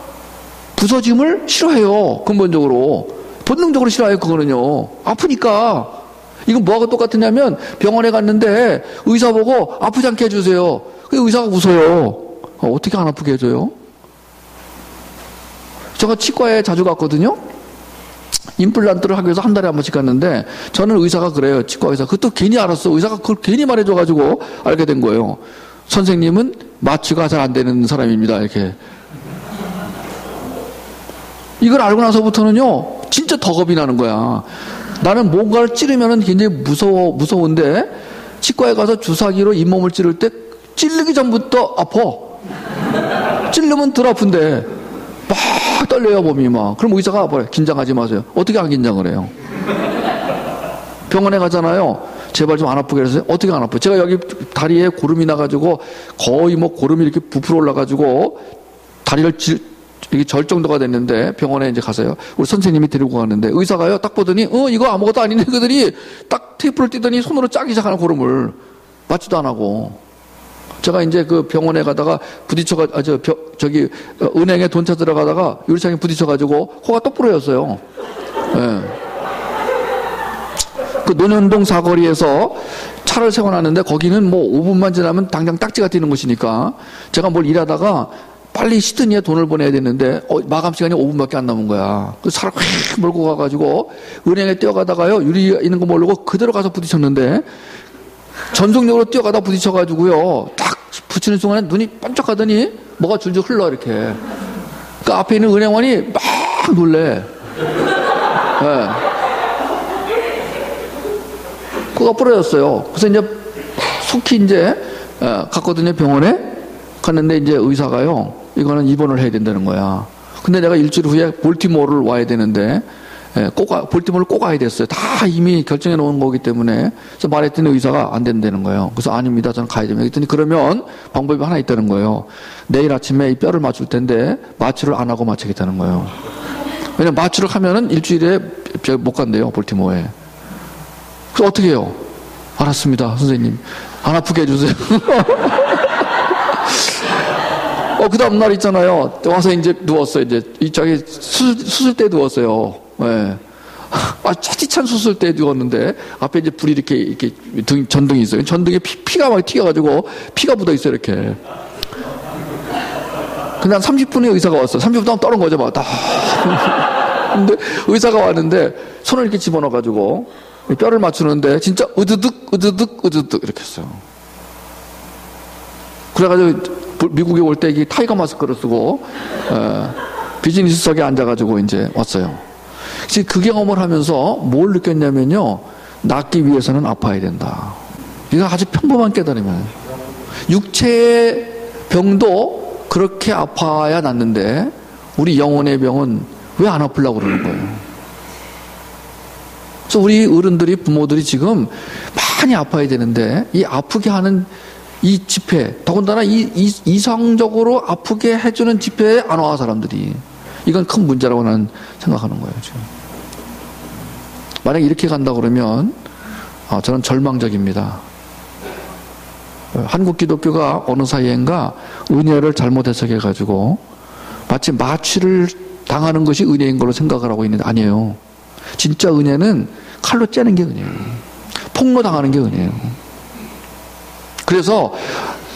부서짐을 싫어해요. 근본적으로. 본능적으로 싫어해요. 그거는요. 아프니까. 이건 뭐하고 똑같으냐면 병원에 갔는데 의사 보고 아프지 않게 해주세요. 의사가 웃어요. 어떻게 안 아프게 해줘요? 제가 치과에 자주 갔거든요. 임플란트를 하기 위해서 한 달에 한 번씩 갔는데 저는 의사가 그래요. 치과 의사. 그것도 괜히 알았어. 의사가 그걸 괜히 말해줘가지고 알게 된 거예요. 선생님은 마취가 잘 안 되는 사람입니다. 이렇게. 이걸 알고 나서부터는요, 진짜 더 겁이 나는 거야. 나는 뭔가를 찌르면은 굉장히 무서운데, 치과에 가서 주사기로 잇몸을 찌를 때, 찌르기 전부터 아파. 찌르면 덜 아픈데, 막 떨려요, 몸이 막. 그럼 의사가 뭐래? 긴장하지 마세요. 어떻게 안 긴장을 해요? 병원에 가잖아요. 제발 좀 안 아프게 해주세요. 어떻게 안 아파요? 제가 여기 다리에 고름이 나가지고, 거의 뭐 고름이 이렇게 부풀어 올라가지고, 다리를 이게 절 정도가 됐는데 병원에 이제 가서요. 우리 선생님이 데리고 가는데 의사가요 딱 보더니 이거 아무것도 아닌데 그들이 딱 테이프를 띄더니 손으로 짜기 시작하는 고름을 맞지도 안 하고 제가 이제 그 병원에 가다가 부딪혀가 저기 은행에 돈 찾으러 가다가 유리창에 부딪혀가지고 코가 똑 부러졌어요. 네. 그 논현동 사거리에서 차를 세워놨는데 거기는 뭐 5분만 지나면 당장 딱지가 뛰는 곳이니까 제가 뭘 일하다가 빨리 시드니에 돈을 보내야 되는데 마감 시간이 5분밖에 안 남은 거야. 그 사람 휙 몰고 가가지고 은행에 뛰어가다가요 유리 있는 거 모르고 그대로 가서 부딪혔는데 전속력으로 뛰어가다 부딪혀가지고요 딱 붙이는 순간에 눈이 반짝하더니 뭐가 줄줄 흘러 이렇게. 그 앞에 있는 은행원이 막 놀래. 네. 코가 부러졌어요. 그래서 이제 속히 이제 갔거든요 병원에. 갔는데 이제 의사가요 이거는 입원을 해야 된다는 거야. 근데 내가 일주일 후에 볼티모어를 와야 되는데 볼티모어를 꼭 와야 됐어요. 다 이미 결정해 놓은 거기 때문에. 그래서 말했더니 의사가 안 된다는 거예요. 그래서 아닙니다. 저는 가야 됩니다. 그랬더니 그러면 방법이 하나 있다는 거예요. 내일 아침에 이 뼈를 맞출 텐데 마취를 안 하고 맞추겠다는 거예요. 왜냐면 마취를 하면은 일주일에 못 간대요. 볼티모어에. 그래서 어떻게 해요? 알았습니다. 선생님. 안 아프게 해주세요. 그 다음날 있잖아요. 와서 이제 누웠어요. 이제 자기 수술대에 누웠어요. 예. 차디찬 수술대에 누웠는데, 앞에 이제 불이 이렇게 전등이 있어요. 전등에 피가 막 튀겨가지고, 피가 묻어 있어요, 이렇게. 근데 한 30분에 의사가 왔어요. 30분 동안 떠는 거죠, 막. 근데 의사가 왔는데, 손을 이렇게 집어넣어가지고, 뼈를 맞추는데, 진짜 으드득 이렇게 했어요. 그래가지고, 미국에 올 때 이 타이거 마스크를 쓰고 비즈니스석에 앉아가지고 이제 왔어요. 그 경험을 하면서 뭘 느꼈냐면요, 낫기 위해서는 아파야 된다. 이거 아주 평범한 깨달음이에요. 육체의 병도 그렇게 아파야 낫는데 우리 영혼의 병은 왜 안 아프려고 그러는 거예요. 그래서 우리 어른들이 부모들이 지금 많이 아파야 되는데 이 아프게 하는 이 집회, 더군다나 이성적으로 아프게 해주는 집회에 안 와, 사람들이. 이건 큰 문제라고 나는 생각하는 거예요, 지금. 만약에 이렇게 간다 그러면, 저는 절망적입니다. 한국 기독교가 어느 사이엔가 은혜를 잘못 해석해가지고, 마치 마취를 당하는 것이 은혜인 걸로 생각을 하고 있는데, 아니에요. 진짜 은혜는 칼로 째는 게 은혜예요. 폭로 당하는 게 은혜예요. 그래서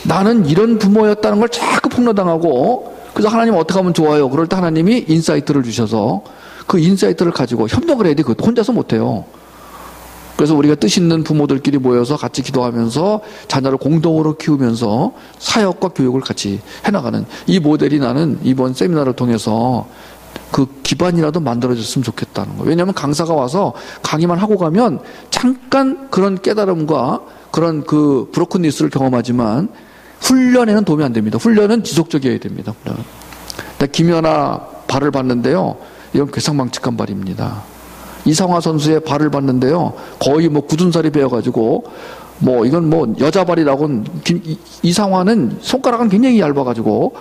나는 이런 부모였다는 걸 자꾸 폭로당하고, 그래서 하나님 어떻게 하면 좋아요? 그럴 때 하나님이 인사이트를 주셔서 그 인사이트를 가지고 협력을 해야 돼. 그것도 혼자서 못해요. 그래서 우리가 뜻 있는 부모들끼리 모여서 같이 기도하면서 자녀를 공동으로 키우면서 사역과 교육을 같이 해나가는 이 모델이 나는 이번 세미나를 통해서 그 기반이라도 만들어졌으면 좋겠다는 거예요. 왜냐하면 강사가 와서 강의만 하고 가면 잠깐 그런 깨달음과 그런 그 브로큰 뉴스를 경험하지만 훈련에는 도움이 안 됩니다. 훈련은 지속적이어야 됩니다. 김연아 발을 봤는데요. 이건 괴상망측한 발입니다. 이상화 선수의 발을 봤는데요. 거의 뭐 굳은 살이 베어가지고 이건 여자 발이라고는, 이상화는 손가락은 굉장히 얇아가지고,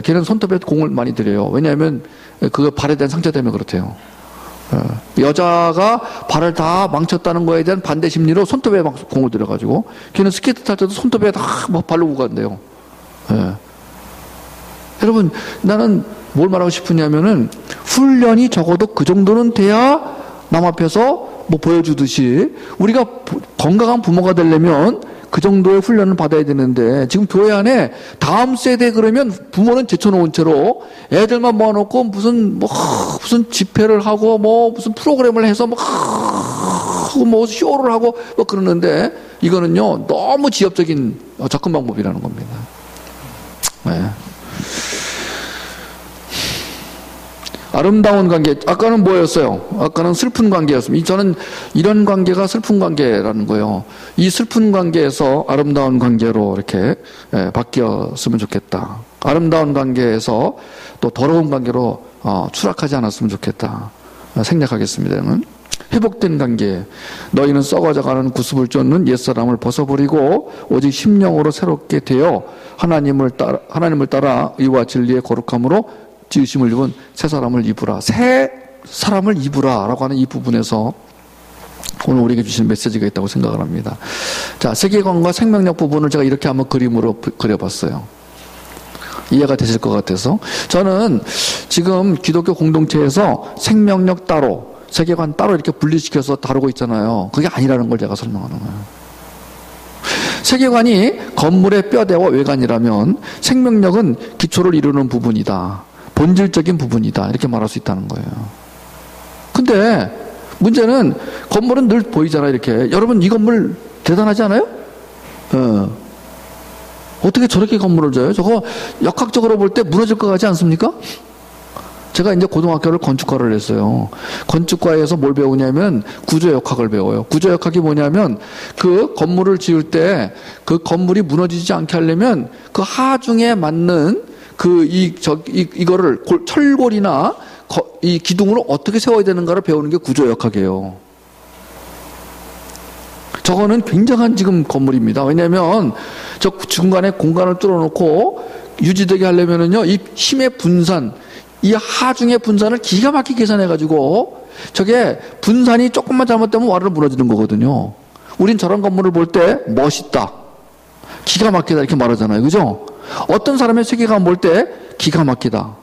걔는 손톱에 공을 많이 들여요. 왜냐하면 그 발에 대한 상처 때문에 그렇대요. 여자가 발을 다 망쳤다는 거에 대한 반대 심리로 손톱에 공을 들여가지고, 걔는 스케이트 탈 때도 손톱에 다 바르고 간대요. 여러분, 나는 뭘 말하고 싶으냐면은, 훈련이 적어도 그 정도는 돼야 남 앞에서 보여주듯이, 우리가 건강한 부모가 되려면 그 정도의 훈련을 받아야 되는데, 지금 교회 안에 다음 세대 그러면 부모는 제쳐놓은 채로 애들만 모아놓고 무슨 집회를 하고 무슨 프로그램을 해서 쇼를 하고 그러는데, 이거는요 너무 지엽적인 접근 방법이라는 겁니다. 네. 아름다운 관계, 아까는 뭐였어요? 아까는 슬픈 관계였습니다. 저는 이런 관계가 슬픈 관계라는 거예요. 이 슬픈 관계에서 아름다운 관계로 이렇게 바뀌었으면 좋겠다. 아름다운 관계에서 또 더러운 관계로 추락하지 않았으면 좋겠다. 생략하겠습니다. 회복된 관계, 너희는 썩어져가는 구습을 쫓는 옛사람을 벗어버리고 오직 심령으로 새롭게 되어 하나님을 따라 의와 진리의 거룩함으로 지으심을 입은 새 사람을 입으라. 새 사람을 입으라 라고 하는 이 부분에서 오늘 우리에게 주신 메시지가 있다고 생각을 합니다. 자, 세계관과 생명력 부분을 제가 이렇게 한번 그림으로 그려봤어요. 이해가 되실 것 같아서. 저는 지금 기독교 공동체에서 생명력 따로, 세계관 따로 이렇게 분리시켜서 다루고 있잖아요. 그게 아니라는 걸 제가 설명하는 거예요. 세계관이 건물의 뼈대와 외관이라면 생명력은 기초를 이루는 부분이다. 본질적인 부분이다. 이렇게 말할 수 있다는 거예요. 근데 문제는 건물은 늘 보이잖아요. 이렇게. 여러분, 이 건물 대단하지 않아요? 어떻게 저렇게 건물을 져요? 저거 역학적으로 볼 때 무너질 것 같지 않습니까? 제가 이제 고등학교를 건축과를 했어요. 건축과에서 뭘 배우냐면 구조역학을 배워요. 구조역학이 뭐냐면 그 건물을 지을 때 그 건물이 무너지지 않게 하려면 그 하중에 맞는 이거를 철골이나 이 기둥을 어떻게 세워야 되는가를 배우는 게 구조역학이에요. 저거는 굉장한 지금 건물입니다. 왜냐하면 저 중간에 공간을 뚫어놓고 유지되게 하려면은요, 이 힘의 분산, 이 하중의 분산을 기가 막히게 계산해가지고 저게 분산이 조금만 잘못되면 와르르 무너지는 거거든요. 우린 저런 건물을 볼 때 멋있다, 기가 막히다 이렇게 말하잖아요. 그죠? 어떤 사람의 세계관 볼 때 기가 막히다.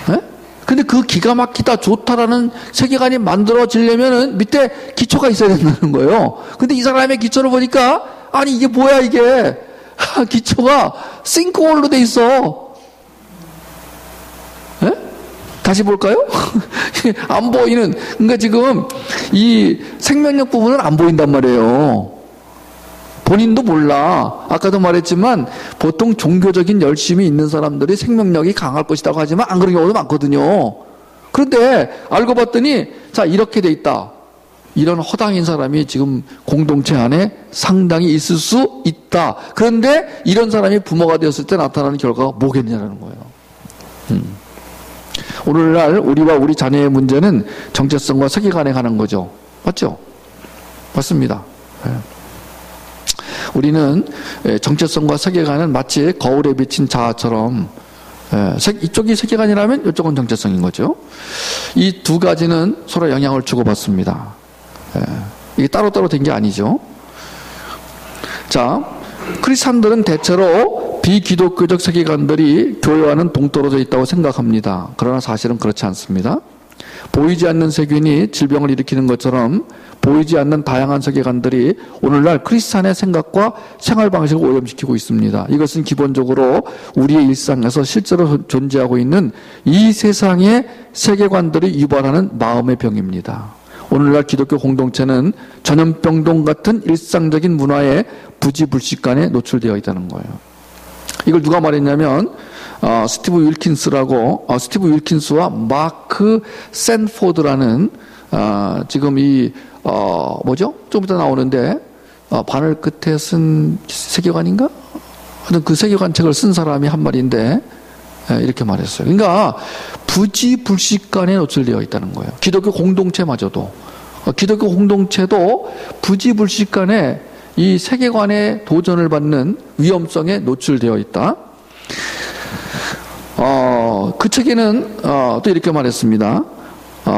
네? 근데 그 기가 막히다, 좋다라는 세계관이 만들어지려면은 밑에 기초가 있어야 된다는 거예요. 근데 이 사람의 기초를 보니까, 아니, 이게 뭐야, 이게. 기초가 싱크홀로 돼 있어. 네? 다시 볼까요? 안 보이는, 그러니까 지금 이 생명력 부분은 안 보인단 말이에요. 본인도 몰라. 아까도 말했지만 보통 종교적인 열심이 있는 사람들이 생명력이 강할 것이라고 하지만 안 그런 경우도 많거든요. 그런데 알고 봤더니 자, 이렇게 돼 있다. 이런 허당인 사람이 지금 공동체 안에 상당히 있을 수 있다. 그런데 이런 사람이 부모가 되었을 때 나타나는 결과가 뭐겠냐라는 거예요. 오늘날 우리와 우리 자녀의 문제는 정체성과 세계관에 관한 거죠. 맞죠? 맞습니다. 네. 우리는 정체성과 세계관은 마치 거울에 비친 자아처럼, 이쪽이 세계관이라면 이쪽은 정체성인 거죠. 이 두 가지는 서로 영향을 주고받습니다. 이게 따로따로 된 게 아니죠. 자, 크리스찬들은 대체로 비기독교적 세계관들이 교회와는 동떨어져 있다고 생각합니다. 그러나 사실은 그렇지 않습니다. 보이지 않는 세균이 질병을 일으키는 것처럼 보이지 않는 다양한 세계관들이 오늘날 크리스찬의 생각과 생활 방식을 오염시키고 있습니다. 이것은 기본적으로 우리의 일상에서 실제로 존재하고 있는 이 세상의 세계관들이 유발하는 마음의 병입니다. 오늘날 기독교 공동체는 전염병동 같은 일상적인 문화의 부지불식간에 노출되어 있다는 거예요. 이걸 누가 말했냐면 스티브 윌킨스와 마크 샌포드라는 지금 좀 이따 나오는데 바늘 끝에 쓴 세계관인가? 하여튼 그 세계관 책을 쓴 사람이 한 말인데 이렇게 말했어요. 그러니까 부지불식간에 노출되어 있다는 거예요. 기독교 공동체마저도. 기독교 공동체도 부지불식간에 이 세계관의 도전을 받는 위험성에 노출되어 있다. 그 책에는 또 이렇게 말했습니다.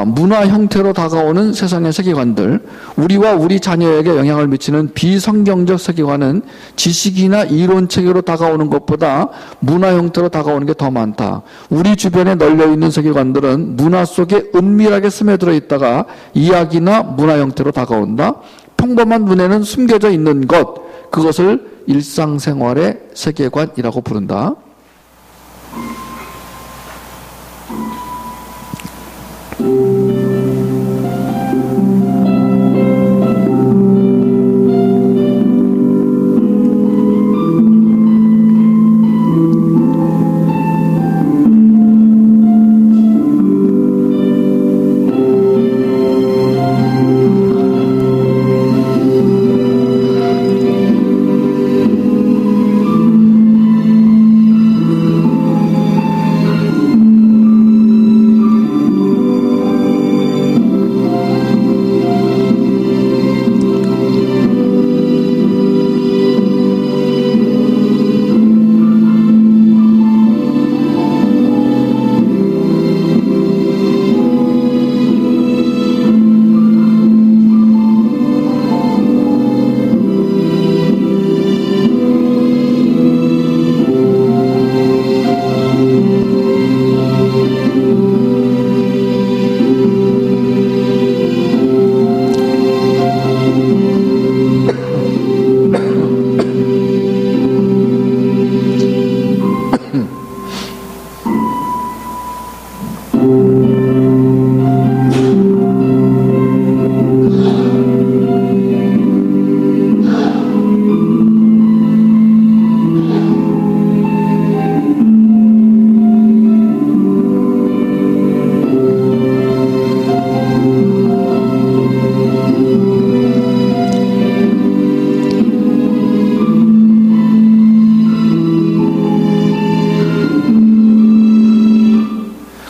문화 형태로 다가오는 세상의 세계관들, 우리와 우리 자녀에게 영향을 미치는 비성경적 세계관은 지식이나 이론 체계로 다가오는 것보다 문화 형태로 다가오는 게 더 많다. 우리 주변에 널려있는 세계관들은 문화 속에 은밀하게 스며들어 있다가 이야기나 문화 형태로 다가온다. 평범한 눈에는 숨겨져 있는 것, 그것을 일상생활의 세계관이라고 부른다.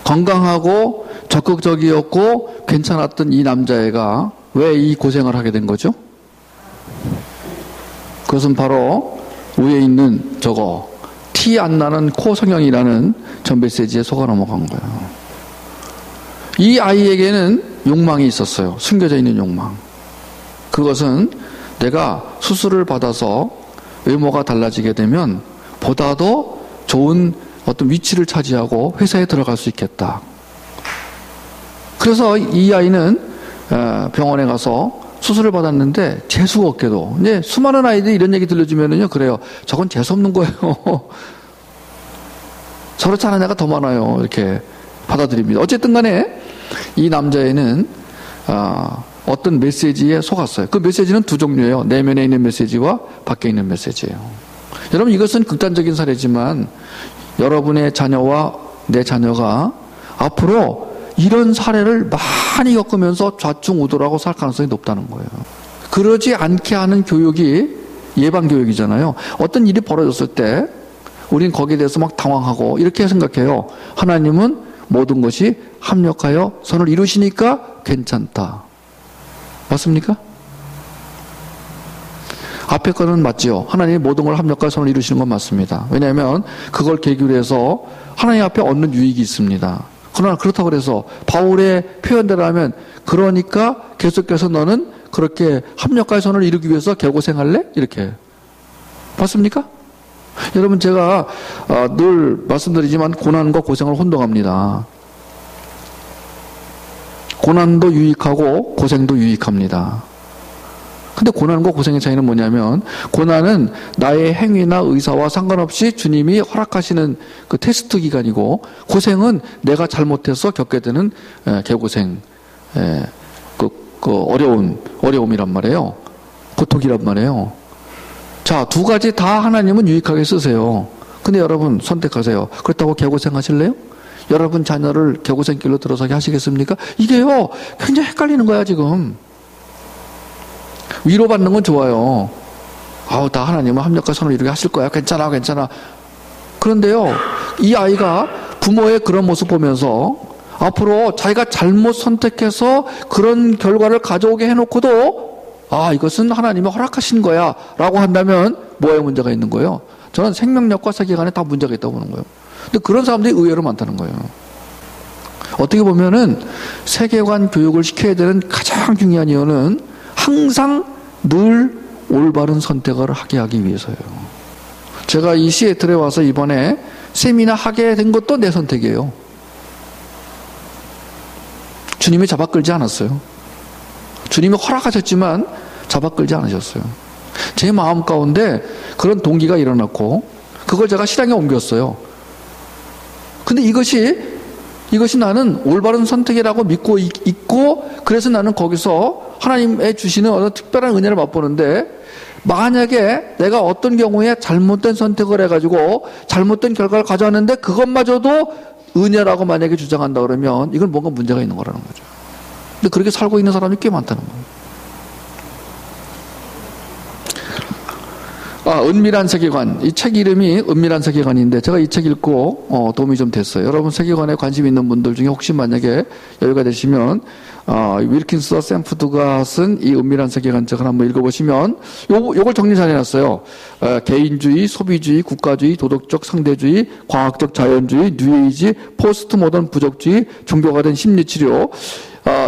건강하고 적극적이었고 괜찮았던 이 남자애가 왜 이 고생을 하게 된 거죠? 그것은 바로 위에 있는 저거 티 안 나는 코 성형이라는 전 메시지에 속아 넘어간 거예요. 이 아이에게는 욕망이 있었어요. 숨겨져 있는 욕망. 그것은 내가 수술을 받아서 외모가 달라지게 되면 보다 더 좋은 어떤 위치를 차지하고 회사에 들어갈 수 있겠다. 그래서 이 아이는 병원에 가서 수술을 받았는데 재수가 없게도 이제 수많은 아이들이 이런 얘기 들려주면은요 그래요. 저건 재수 없는 거예요. 저렇지 않은 애가 더 많아요. 이렇게 받아들입니다. 어쨌든 간에 이 남자애는 어떤 메시지에 속았어요. 그 메시지는 두 종류예요. 내면에 있는 메시지와 밖에 있는 메시지예요. 여러분 이것은 극단적인 사례지만 여러분의 자녀와 내 자녀가 앞으로 이런 사례를 많이 겪으면서 좌충우돌하고 살 가능성이 높다는 거예요. 그러지 않게 하는 교육이 예방교육이잖아요. 어떤 일이 벌어졌을 때 우린 거기에 대해서 막 당황하고 이렇게 생각해요. 하나님은 모든 것이 합력하여 선을 이루시니까 괜찮다. 맞습니까? 앞에 거는 맞죠. 하나님이 모든 걸 합력하여 선을 이루시는 건 맞습니다. 왜냐하면 그걸 계기로 해서 하나님 앞에 얻는 유익이 있습니다. 그러나 그렇다고 해서 바울의 표현대로 하면 그러니까 계속해서 너는 그렇게 합력하여 선을 이루기 위해서 개고생할래? 이렇게. 맞습니까? 여러분 제가 늘 말씀드리지만 고난과 고생을 혼동합니다. 고난도 유익하고 고생도 유익합니다. 근데 고난과 고생의 차이는 뭐냐면 고난은 나의 행위나 의사와 상관없이 주님이 허락하시는 그 테스트 기간이고 고생은 내가 잘못해서 겪게 되는 개고생, 어려움이란 말이에요. 고통이란 말이에요. 자, 두 가지 다 하나님은 유익하게 쓰세요. 근데 여러분 선택하세요. 그렇다고 개고생 하실래요? 여러분 자녀를 개고생길로 들어서게 하시겠습니까? 이게요 굉장히 헷갈리는 거야 지금. 위로받는 건 좋아요. 다 하나님은 합력과 선을 이루게 하실 거야. 괜찮아, 괜찮아. 그런데요, 이 아이가 부모의 그런 모습 보면서 앞으로 자기가 잘못 선택해서 그런 결과를 가져오게 해놓고도 아, 이것은 하나님이 허락하신 거야 라고 한다면 뭐에 문제가 있는 거예요? 저는 생명력과 세계관에 다 문제가 있다고 보는 거예요. 근데 그런 사람들이 의외로 많다는 거예요. 어떻게 보면은 세계관 교육을 시켜야 되는 가장 중요한 이유는 항상 늘 올바른 선택을 하게 하기 위해서예요. 제가 이 시애틀에 와서 이번에 세미나 하게 된 것도 내 선택이에요. 주님이 잡아 끌지 않았어요. 주님이 허락하셨지만 잡아 끌지 않으셨어요. 제 마음 가운데 그런 동기가 일어났고 그걸 제가 실행에 옮겼어요. 근데 이것이 나는 올바른 선택이라고 믿고 있고, 그래서 나는 거기서 하나님의 주시는 어떤 특별한 은혜를 맛보는데, 만약에 내가 어떤 경우에 잘못된 선택을 해가지고 잘못된 결과를 가져왔는데 그것마저도 은혜라고 만약에 주장한다 그러면 이건 뭔가 문제가 있는 거라는 거죠. 근데 그렇게 살고 있는 사람이 꽤 많다는 거예요. 은밀한 세계관. 이 책 이름이 은밀한 세계관인데 제가 이 책 읽고 도움이 좀 됐어요. 여러분 세계관에 관심 있는 분들 중에 혹시 만약에 여유가 되시면 윌킨스 샌푸드가 쓴 이 은밀한 세계관 책을 한번 읽어보시면 요걸 정리 잘 해놨어요. 개인주의, 소비주의, 국가주의, 도덕적 상대주의, 과학적 자연주의, 뉴에이지, 포스트 모던 부족주의, 종교화된 심리치료.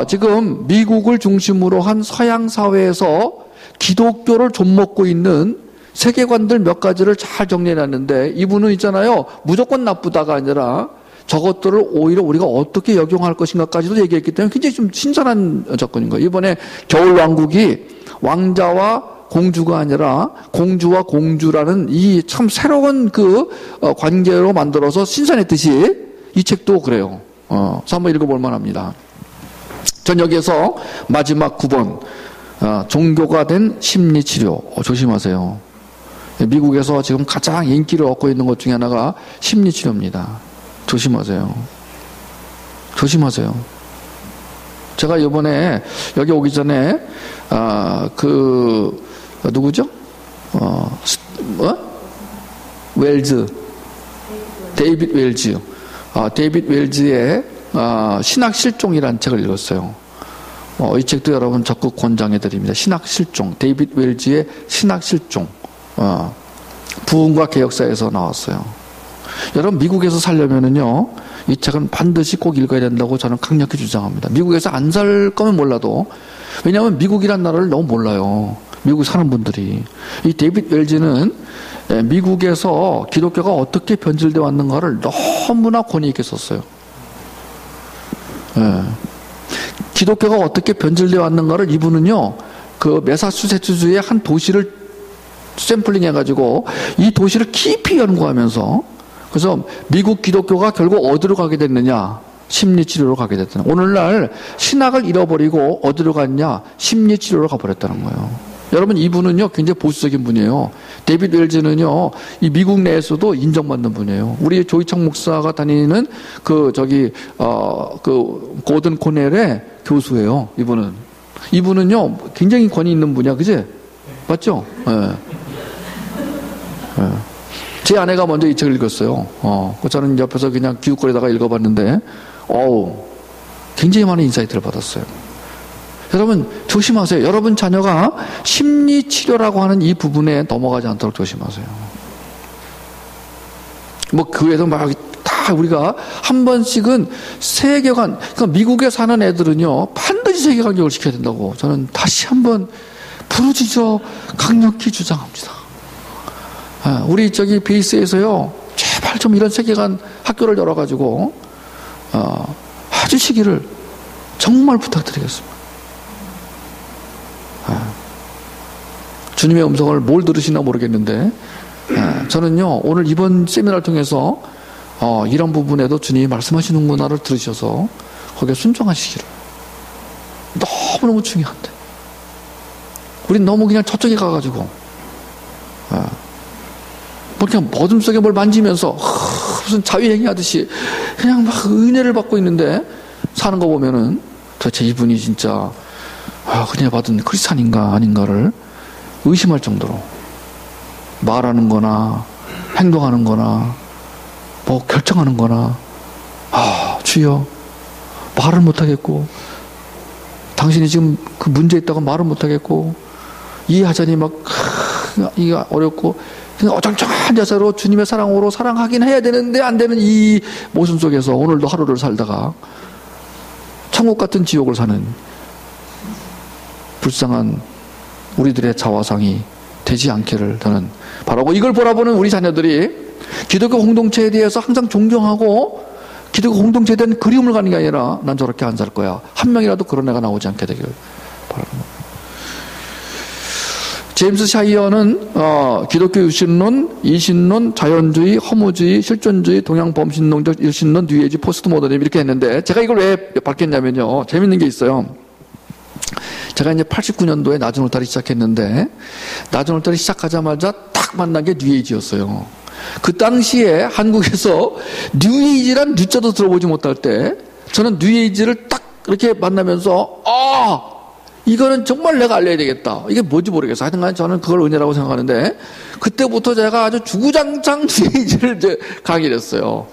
지금 미국을 중심으로 한 서양 사회에서 기독교를 좀먹고 있는 세계관들 몇 가지를 잘 정리해놨는데, 이분은 있잖아요, 무조건 나쁘다가 아니라 저것들을 오히려 우리가 어떻게 역용할 것인가까지도 얘기했기 때문에 굉장히 좀 신선한 접근인 거예요. 이번에 겨울왕국이 왕자와 공주가 아니라 공주와 공주라는 이 참 새로운 그 관계로 만들어서 신선했듯이 이 책도 그래요. 그래서 한번 읽어볼 만합니다. 전 여기에서 마지막 9번 종교가 된 심리치료. 조심하세요. 미국에서 지금 가장 인기를 얻고 있는 것 중에 하나가 심리치료입니다. 조심하세요. 조심하세요. 제가 이번에 여기 오기 전에 누구죠? 웰즈, 데이빗 웰즈. 데이빗 웰즈의 신학실종이라는 책을 읽었어요. 이 책도 여러분 적극 권장해드립니다. 신학실종, 데이빗 웰즈의 신학실종. 부흥과 개혁사에서 나왔어요. 여러분 미국에서 살려면은요, 이 책은 반드시 꼭 읽어야 된다고 저는 강력히 주장합니다. 미국에서 안 살 거면 몰라도, 왜냐하면 미국이란 나라를 너무 몰라요. 미국 사는 분들이. 이 데이빗 웰즈는 미국에서 기독교가 어떻게 변질되어 왔는가를 너무나 권위 있게 썼어요. 기독교가 어떻게 변질되어 왔는가를 이분은요, 그 매사추세츠주의 한 도시를 샘플링 해가지고 이 도시를 깊이 연구하면서, 그래서 미국 기독교가 결국 어디로 가게 됐느냐? 심리치료로 가게 됐다는. 오늘날 신학을 잃어버리고 어디로 갔냐? 심리치료로 가버렸다는 거예요. 여러분 이분은요 굉장히 보수적인 분이에요. 데이빗 웰즈는요 이 미국 내에서도 인정받는 분이에요. 우리 조이청 목사가 다니는 그 고든 코넬의 교수예요. 이분은요 굉장히 권위 있는 분이야, 그지? 맞죠? 네. 제 아내가 먼저 이 책을 읽었어요. 저는 옆에서 그냥 기웃거리다가 읽어봤는데, 굉장히 많은 인사이트를 받았어요. 여러분 조심하세요. 여러분 자녀가 심리치료라고 하는 이 부분에 넘어가지 않도록 조심하세요. 그 외에도 다 우리가 한 번씩은 세계관, 그러니까 미국에 사는 애들은요 반드시 세계관 교육을 시켜야 된다고 저는 다시 한번 부르짖어 강력히 주장합니다. 우리 베이스에서요 제발 좀 이런 세계관 학교를 열어가지고 해주시기를 정말 부탁드리겠습니다. 주님의 음성을 뭘 들으시나 모르겠는데, 저는요 오늘 이번 세미나를 통해서 이런 부분에도 주님이 말씀하시는구나를 들으셔서 거기에 순종하시기를. 너무너무 중요한데 우린 너무 그냥 저쪽에 가가지고 그냥 어둠 속에 뭘 만지면서 무슨 자위행위 하듯이 그냥 막 은혜를 받고 있는데 사는 거 보면은 도대체 이분이 진짜 은혜 받은 크리스찬인가 아닌가를 의심할 정도로 말하는 거나 행동하는 거나 결정하는 거나 주여 말을 못하겠고, 당신이 지금 그 문제 있다고 말을 못하겠고, 이해하자니 막 이게 어렵고 어정쩡한 자세로 주님의 사랑으로 사랑하긴 해야 되는데 안 되는 이 모순 속에서 오늘도 하루를 살다가 천국 같은 지옥을 사는 불쌍한 우리들의 자화상이 되지 않기를 저는 바라고, 이걸 바라보는 우리 자녀들이 기독교 공동체에 대해서 항상 존경하고 기독교 공동체에 대한 그리움을 가는 게 아니라 난 저렇게 안 살 거야, 한 명이라도 그런 애가 나오지 않게 되기를 바랍니다. 제임스 샤이어는 기독교 유신론, 이신론, 자연주의, 허무주의, 실존주의, 동양 범신론적 일신론, 뉴에이지, 포스트 모더니즘 이렇게 했는데, 제가 이걸 왜 밝혔냐면요, 재밌는 게 있어요. 제가 이제 89년도에 낮은 울타리 시작했는데, 낮은 울타리 시작하자마자 딱 만난 게 뉴에이지였어요. 그 당시에 한국에서 뉴에이지란 뉴자도 들어보지 못할 때, 저는 뉴에이지를 딱 이렇게 만나면서 이거는 정말 내가 알려야 되겠다. 이게 뭔지 모르겠어. 하여튼간 저는 그걸 은혜라고 생각하는데, 그때부터 제가 아주 주구장창 뉴에이지를 이제 강의를 했어요.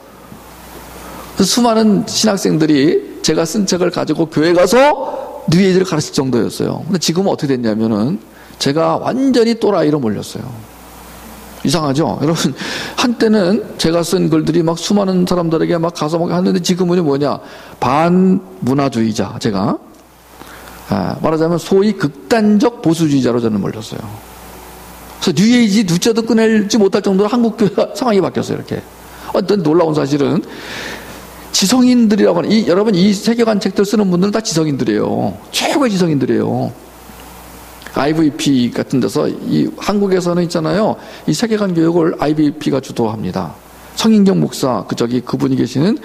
그래서 수많은 신학생들이 제가 쓴 책을 가지고 교회 가서 뉴에이지를 가르칠 정도였어요. 근데 지금은 어떻게 됐냐면은 제가 완전히 또라이로 몰렸어요. 이상하죠? 여러분, 한때는 제가 쓴 글들이 막 수많은 사람들에게 막 가서 막 하는데, 지금은 뭐냐? 반문화주의자, 제가. 말하자면 소위 극단적 보수주의자로 저는 몰렸어요. 그래서 뉴에이지 누자도 꺼내지 못할 정도로 한국 교회가 상황이 바뀌었어요. 이렇게. 어떤 놀라운 사실은 지성인들이라고 하는, 여러분 이 세계관 책들 쓰는 분들은 다 지성인들이에요. 최고의 지성인들이에요. IVP 같은 데서 이 한국에서는 있잖아요, 이 세계관 교육을 IVP가 주도합니다. 성인경 목사, 그분이 계시는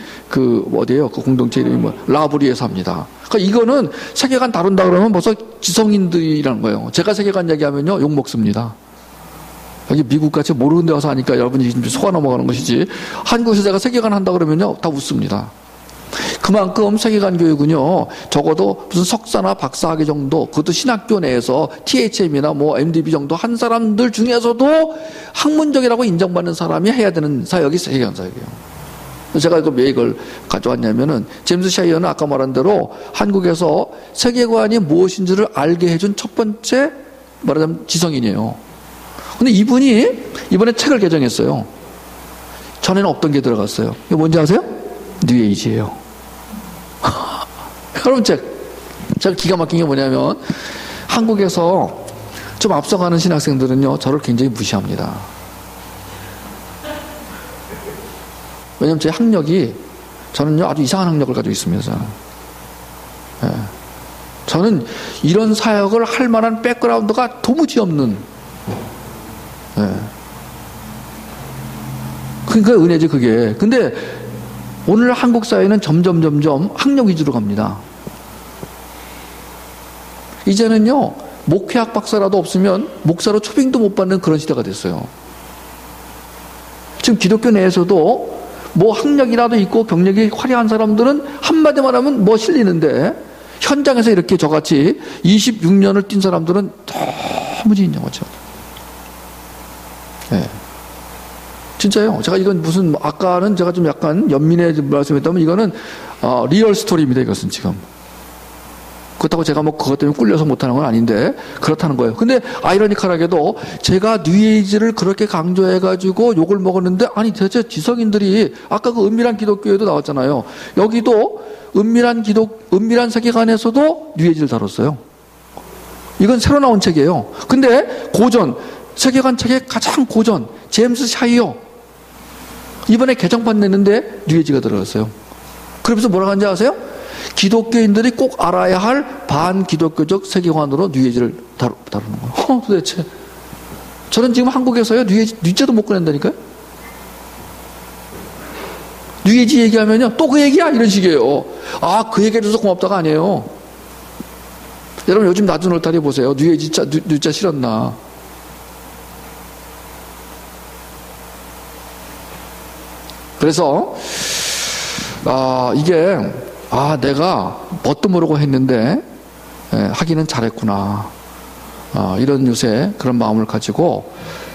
어디에요? 그 공동체 이름이 라브리에서 합니다. 그러니까 이거는 세계관 다룬다 그러면 벌써 지성인들이라는 거예요. 제가 세계관 얘기하면요, 욕 먹습니다. 여기 미국같이 모르는 데 와서 하니까 여러분이 좀 속아 넘어가는 것이지, 한국에서 제가 세계관 한다 그러면요, 다 웃습니다. 그만큼 세계관 교육은요, 적어도 무슨 석사나 박사학위 정도, 그것도 신학교 내에서 THM이나 MDB 정도 한 사람들 중에서도 학문적이라고 인정받는 사람이 해야 되는 사역이 세계관 사역이에요. 제가 왜 이걸 가져왔냐면은, 제임스 샤이어는 아까 말한 대로 한국에서 세계관이 무엇인지를 알게 해준 첫 번째, 말하자면 지성인이에요. 근데 이분이 이번에 책을 개정했어요. 전에는 없던 게 들어갔어요. 이게 뭔지 아세요? 뉴에이지예요. 여러분, 제가 기가 막힌 게 뭐냐면, 한국에서 좀 앞서가는 신학생들은요, 저를 굉장히 무시합니다. 왜냐면 제 학력이, 저는요, 아주 이상한 학력을 가지고 있습니다. 예. 저는 이런 사역을 할 만한 백그라운드가 도무지 없는, 예. 그러니까 은혜지, 그게. 근데 오늘 한국 사회는 점점 학력 위주로 갑니다. 이제는요, 목회학 박사라도 없으면 목사로 초빙도 못 받는 그런 시대가 됐어요. 지금 기독교 내에서도 학력이라도 있고 경력이 화려한 사람들은 한마디 말하면 실리는데, 현장에서 이렇게 저같이 26년을 뛴 사람들은 도무지 인정하죠. 네. 진짜요. 제가 이건 아까는 제가 좀 약간 연민해 말씀했다면, 이거는 리얼 스토리입니다. 이것은 지금. 그렇다고 제가 그것 때문에 꿀려서 못하는 건 아닌데 그렇다는 거예요. 근데 아이러니컬하게도 제가 뉴에이지를 그렇게 강조해가지고 욕을 먹었는데, 아니 대체 지성인들이, 아까 그 은밀한 기독교에도 나왔잖아요. 여기도 은밀한 세계관에서도 뉴에이지를 다뤘어요. 이건 새로 나온 책이에요. 근데 세계관 책의 가장 고전, 제임스 샤이어, 이번에 개정판 냈는데 뉴에이지가 들어갔어요. 그러면서 뭐라고 하는지 아세요? 기독교인들이 꼭 알아야 할 반기독교적 세계관으로 뉴에이지를 다루는 거예요. 도대체. 저는 지금 한국에서요, 뉴자도 못 꺼낸다니까요? 뉴에이지 얘기하면요, 또 그 얘기야? 이런 식이에요. 그 얘기해줘서 고맙다가 아니에요. 여러분, 요즘 낮은 울타리 보세요. 뉴자 실었나? 그래서 이게 내가 뭣도 모르고 했는데 하기는 잘했구나, 이런 요새 그런 마음을 가지고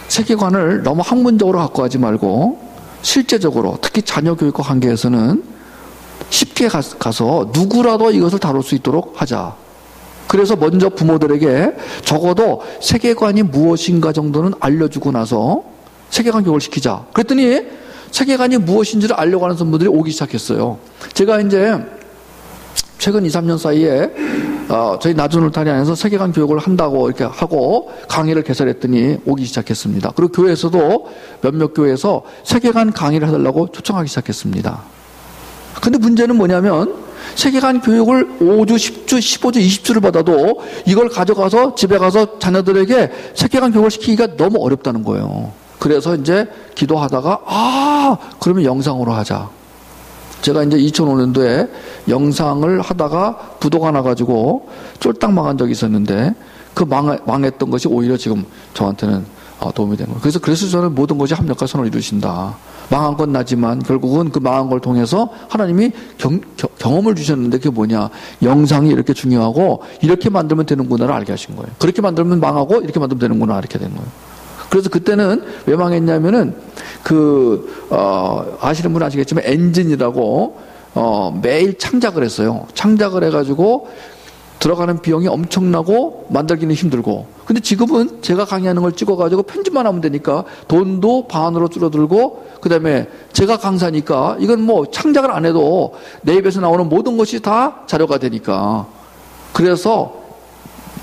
세계관을 너무 학문적으로 갖고 가지 말고 실제적으로, 특히 자녀 교육과 관계에서는 쉽게 가서 누구라도 이것을 다룰 수 있도록 하자. 그래서 먼저 부모들에게 적어도 세계관이 무엇인가 정도는 알려주고 나서 세계관 교육을 시키자. 그랬더니 세계관이 무엇인지를 알려고 하는 분들이 오기 시작했어요. 제가 이제 최근 2, 3년 사이에 저희 나주놀타리 안에서 세계관 교육을 한다고 이렇게 하고 강의를 개설했더니 오기 시작했습니다. 그리고 교회에서도 몇몇 교회에서 세계관 강의를 해달라고 초청하기 시작했습니다. 근데 문제는 뭐냐면 세계관 교육을 5주, 10주, 15주, 20주를 받아도 이걸 가져가서 집에 가서 자녀들에게 세계관 교육을 시키기가 너무 어렵다는 거예요. 그래서 이제 기도하다가 그러면 영상으로 하자. 제가 이제 2005년도에 영상을 하다가 부도가 나가지고 쫄딱 망한 적이 있었는데 그 망했던 것이 오히려 지금 저한테는 도움이 된 거예요. 그래서 저는 모든 것이 합력과 선을 이루신다. 망한 건 나지만 결국은 그 망한 걸 통해서 하나님이 경험을 주셨는데 그게 뭐냐. 영상이 이렇게 중요하고 이렇게 만들면 되는구나를 알게 하신 거예요. 그렇게 만들면 망하고 이렇게 만들면 되는구나 이렇게 된 거예요. 그래서 그때는 왜 망했냐면은 아시는 분은 아시겠지만 엔진이라고 매일 창작을 했어요. 창작을 해가지고 들어가는 비용이 엄청나고 만들기는 힘들고. 근데 지금은 제가 강의하는 걸 찍어가지고 편집만 하면 되니까 돈도 반으로 줄어들고 그다음에 제가 강사니까 이건 뭐 창작을 안 해도 내 입에서 나오는 모든 것이 다 자료가 되니까. 그래서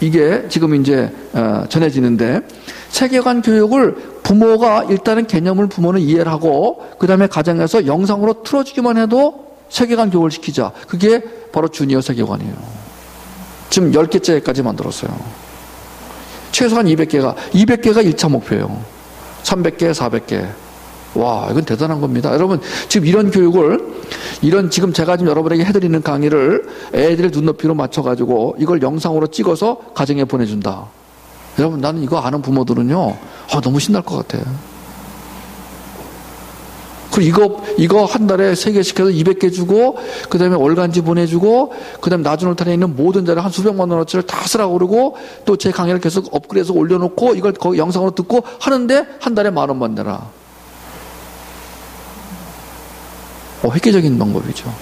이게 지금 이제 전해지는데 세계관 교육을 부모가 일단은 개념을 부모는 이해를 하고 그 다음에 가정에서 영상으로 틀어주기만 해도 세계관 교육을 시키자. 그게 바로 주니어 세계관이에요. 지금 10개째까지 만들었어요. 최소한 200개가 1차 목표예요. 300개, 400개. 와, 이건 대단한 겁니다. 여러분, 지금 이런 교육을, 지금 제가 지금 여러분에게 해드리는 강의를 애들의 눈높이로 맞춰가지고 이걸 영상으로 찍어서 가정에 보내준다. 여러분, 나는 이거 아는 부모들은요, 너무 신날 것 같아. 그리고 이거 한 달에 3개 시켜서 200개 주고, 그 다음에 월간지 보내주고, 그 다음에 나주놀타리에 있는 모든 자료 한 수백만 원어치를 다 쓰라고 그러고, 또 제 강의를 계속 업그레이드해서 올려놓고, 이걸 거기 영상으로 듣고 하는데, 한 달에 10,000원만 내라. 획기적인 방법이죠.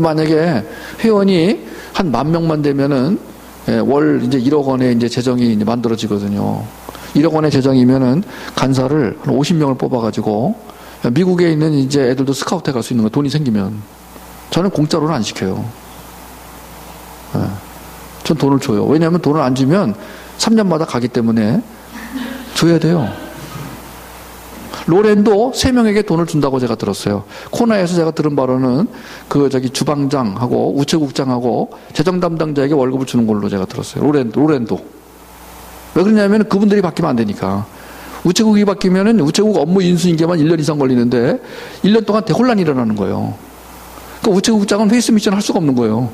만약에 회원이 한 10,000명만 되면은, 월 이제 1억 원의 이제 재정이 이제 만들어지거든요. 1억 원의 재정이면은 간사를 한 50명을 뽑아가지고 미국에 있는 이제 애들도 스카우트에 갈 수 있는 거 돈이 생기면 저는 공짜로는 안 시켜요. 전 돈을 줘요. 왜냐하면 돈을 안 주면 3년마다 가기 때문에 줘야 돼요. 로렌도 3명에게 돈을 준다고 제가 들었어요. 코나에서 제가 들은 바로는 주방장하고 우체국장하고 재정 담당자에게 월급을 주는 걸로 제가 들었어요. 로렌도. 왜 그러냐면 그분들이 바뀌면 안 되니까. 우체국이 바뀌면은 우체국 업무 인수인계만 1년 이상 걸리는데 1년 동안 대혼란이 일어나는 거예요. 그러니까 우체국장은 페이스 미션 할 수가 없는 거예요.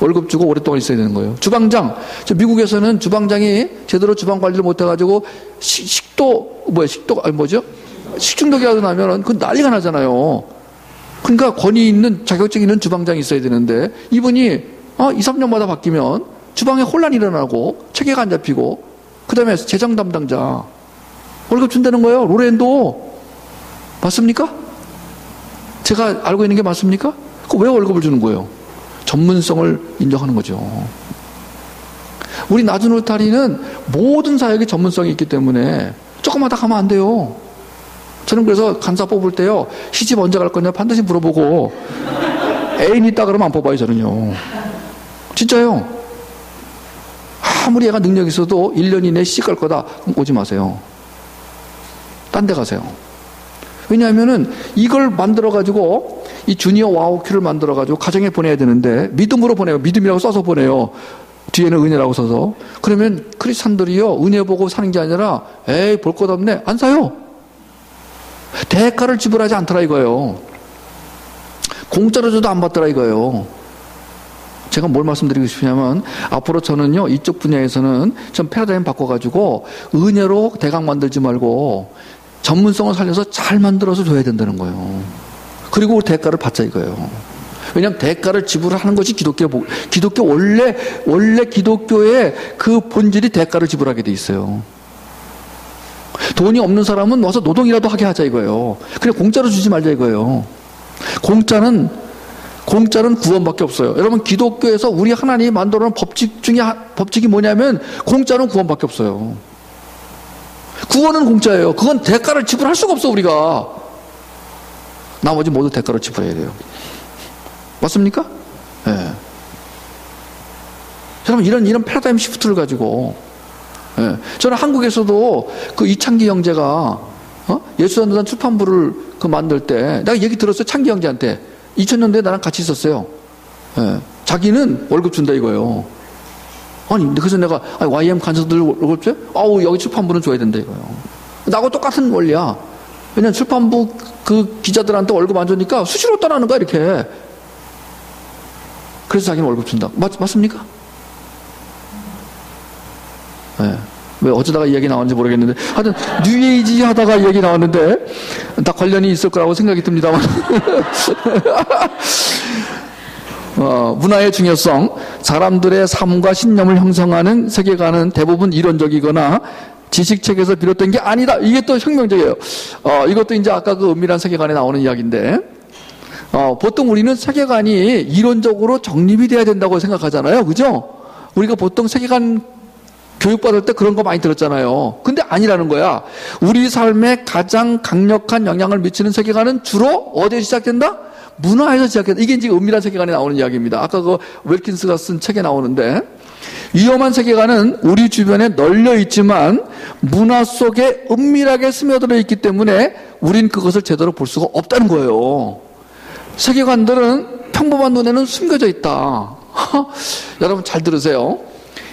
월급 주고 오랫동안 있어야 되는 거예요. 주방장. 미국에서는 주방장이 제대로 주방 관리를 못 해가지고 식중독이라도 나면은 그 난리가 나잖아요. 그러니까 권위 있는 자격증 있는 주방장이 있어야 되는데 이분이 2, 3년마다 바뀌면 주방에 혼란이 일어나고 체계가 안 잡히고 그 다음에 재정 담당자 월급 준다는 거예요. 로렌도 맞습니까? 제가 알고 있는 게 맞습니까? 왜 월급을 주는 거예요? 전문성을 인정하는 거죠. 우리 나주놀타리는 모든 사역에 전문성이 있기 때문에 조금 하다 가면 안 돼요. 저는 그래서 간사 뽑을 때요, 시집 언제 갈 거냐 반드시 물어보고, 애인 있다 그러면 안 뽑아요, 저는요. 진짜요. 아무리 애가 능력이 있어도 1년 이내에 시집 갈 거다, 그럼 오지 마세요. 딴 데 가세요. 왜냐하면은 이걸 만들어가지고, 이 주니어 와우큐를 만들어가지고 가정에 보내야 되는데, 믿음으로 보내요. 믿음이라고 써서 보내요. 뒤에는 은혜라고 써서. 그러면 크리스찬들이요, 은혜 보고 사는 게 아니라, 에이, 볼 것 없네. 안 사요. 대가를 지불하지 않더라 이거예요. 공짜로 줘도 안 받더라 이거예요. 제가 뭘 말씀드리고 싶으냐면 앞으로 저는요 이쪽 분야에서는 좀 패러다임 바꿔가지고 은혜로 대강 만들지 말고 전문성을 살려서 잘 만들어서 줘야 된다는 거예요. 그리고 대가를 받자 이거예요. 왜냐하면 대가를 지불하는 것이 기독교 원래 기독교의 그 본질이 대가를 지불하게 돼 있어요. 돈이 없는 사람은 와서 노동이라도 하게 하자 이거예요. 그래 공짜로 주지 말자 이거예요. 공짜는 공짜는 구원밖에 없어요. 여러분, 기독교에서 우리 하나님이 만들어 놓은 법칙 중에 법칙이 뭐냐면 공짜는 구원밖에 없어요. 구원은 공짜예요. 그건 대가를 지불할 수가 없어, 우리가. 나머지 모두 대가를 지불해야 돼요. 맞습니까? 예. 네. 여러분, 이런 패러다임 시프트를 가지고, 예. 저는 한국에서도 그 이창기 형제가, 예수전도단 출판부를 만들 때, 내가 얘기 들었어요, 창기 형제한테. 2000년대에 나랑 같이 있었어요. 예. 자기는 월급 준다 이거예요. 아니, 그래서 내가, YM 간사들 월급 줘요? 여기 출판부는 줘야 된다 이거예요. 나하고 똑같은 원리야. 왜냐면 출판부 그 기자들한테 월급 안 주니까 수시로 떠나는 거야, 이렇게. 그래서 자기는 월급 준다. 맞습니까? 네. 왜 어쩌다가 이 얘기 나왔는지 모르겠는데, 하여튼 뉴에이지 하다가 이 얘기 나왔는데 다 관련이 있을 거라고 생각이 듭니다만. 문화의 중요성, 사람들의 삶과 신념을 형성하는 세계관은 대부분 이론적이거나 지식책에서 비롯된 게 아니다. 이게 또 혁명적이에요. 이것도 이제 아까 그 은밀한 세계관에 나오는 이야기인데, 보통 우리는 세계관이 이론적으로 정립이 돼야 된다고 생각하잖아요. 그죠? 우리가 보통 세계관 교육받을 때 그런 거 많이 들었잖아요. 근데 아니라는 거야. 우리 삶에 가장 강력한 영향을 미치는 세계관은 주로 어디에 시작된다? 문화에서 시작된다. 이게 이제 은밀한 세계관에 나오는 이야기입니다. 아까 그 웰킨스가 쓴 책에 나오는데, 위험한 세계관은 우리 주변에 널려 있지만 문화 속에 은밀하게 스며들어 있기 때문에 우린 그것을 제대로 볼 수가 없다는 거예요. 세계관들은 평범한 눈에는 숨겨져 있다. 여러분 잘 들으세요.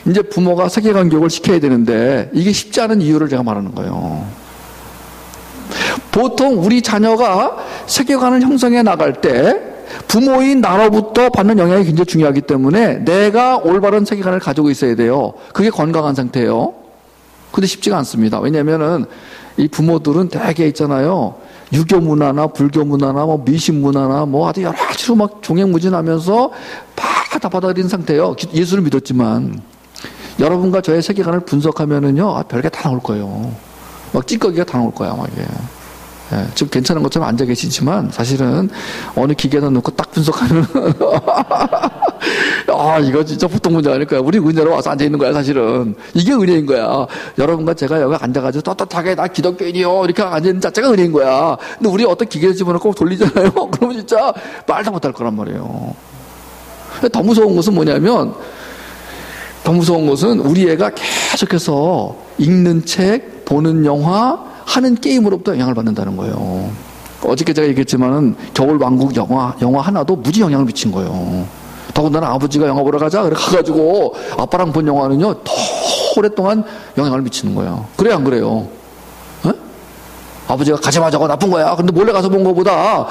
이제 부모가 세계관 교육을 시켜야 되는데 이게 쉽지 않은 이유를 제가 말하는 거예요. 보통 우리 자녀가 세계관을 형성해 나갈 때 부모인 나로부터 받는 영향이 굉장히 중요하기 때문에 내가 올바른 세계관을 가지고 있어야 돼요. 그게 건강한 상태예요. 근데 쉽지가 않습니다. 왜냐면은 이 부모들은 대개 있잖아요. 유교 문화나 불교 문화나 뭐 미신 문화나 뭐 아주 여러 가지로 막 종횡무진하면서 다 받아들인 상태예요. 예수를 믿었지만. 여러분과 저의 세계관을 분석하면은요, 별게 다 나올 거예요. 막 찌꺼기가 다 나올 거야, 막 이게. 예, 지금 괜찮은 것처럼 앉아 계시지만 사실은 어느 기계에다 놓고 딱 분석하면 이거 진짜 보통 문제 아닐 거야. 우리 은혜로 와서 앉아 있는 거야, 사실은. 이게 은혜인 거야. 여러분과 제가 여기 앉아가지고 떳떳하게 나 기독교인이요 이렇게 앉아 있는 자체가 은혜인 거야. 근데 우리 어떤 기계에 집어넣고 돌리잖아요. 그러면 진짜 말도 못할 거란 말이에요. 더 무서운 것은 뭐냐면, 더 무서운 것은 우리 애가 계속해서 읽는 책, 보는 영화, 하는 게임으로부터 영향을 받는다는 거예요. 어저께 제가 얘기했지만은 겨울왕국 영화 하나도 무지 영향을 미친 거예요. 더군다나 아버지가 영화 보러 가자 그래 가가지고 아빠랑 본 영화는요 더 오랫동안 영향을 미치는 거예요. 그래요, 안 그래요? 에? 아버지가 가지 마, 저거 나쁜 거야. 근데 몰래 가서 본 거보다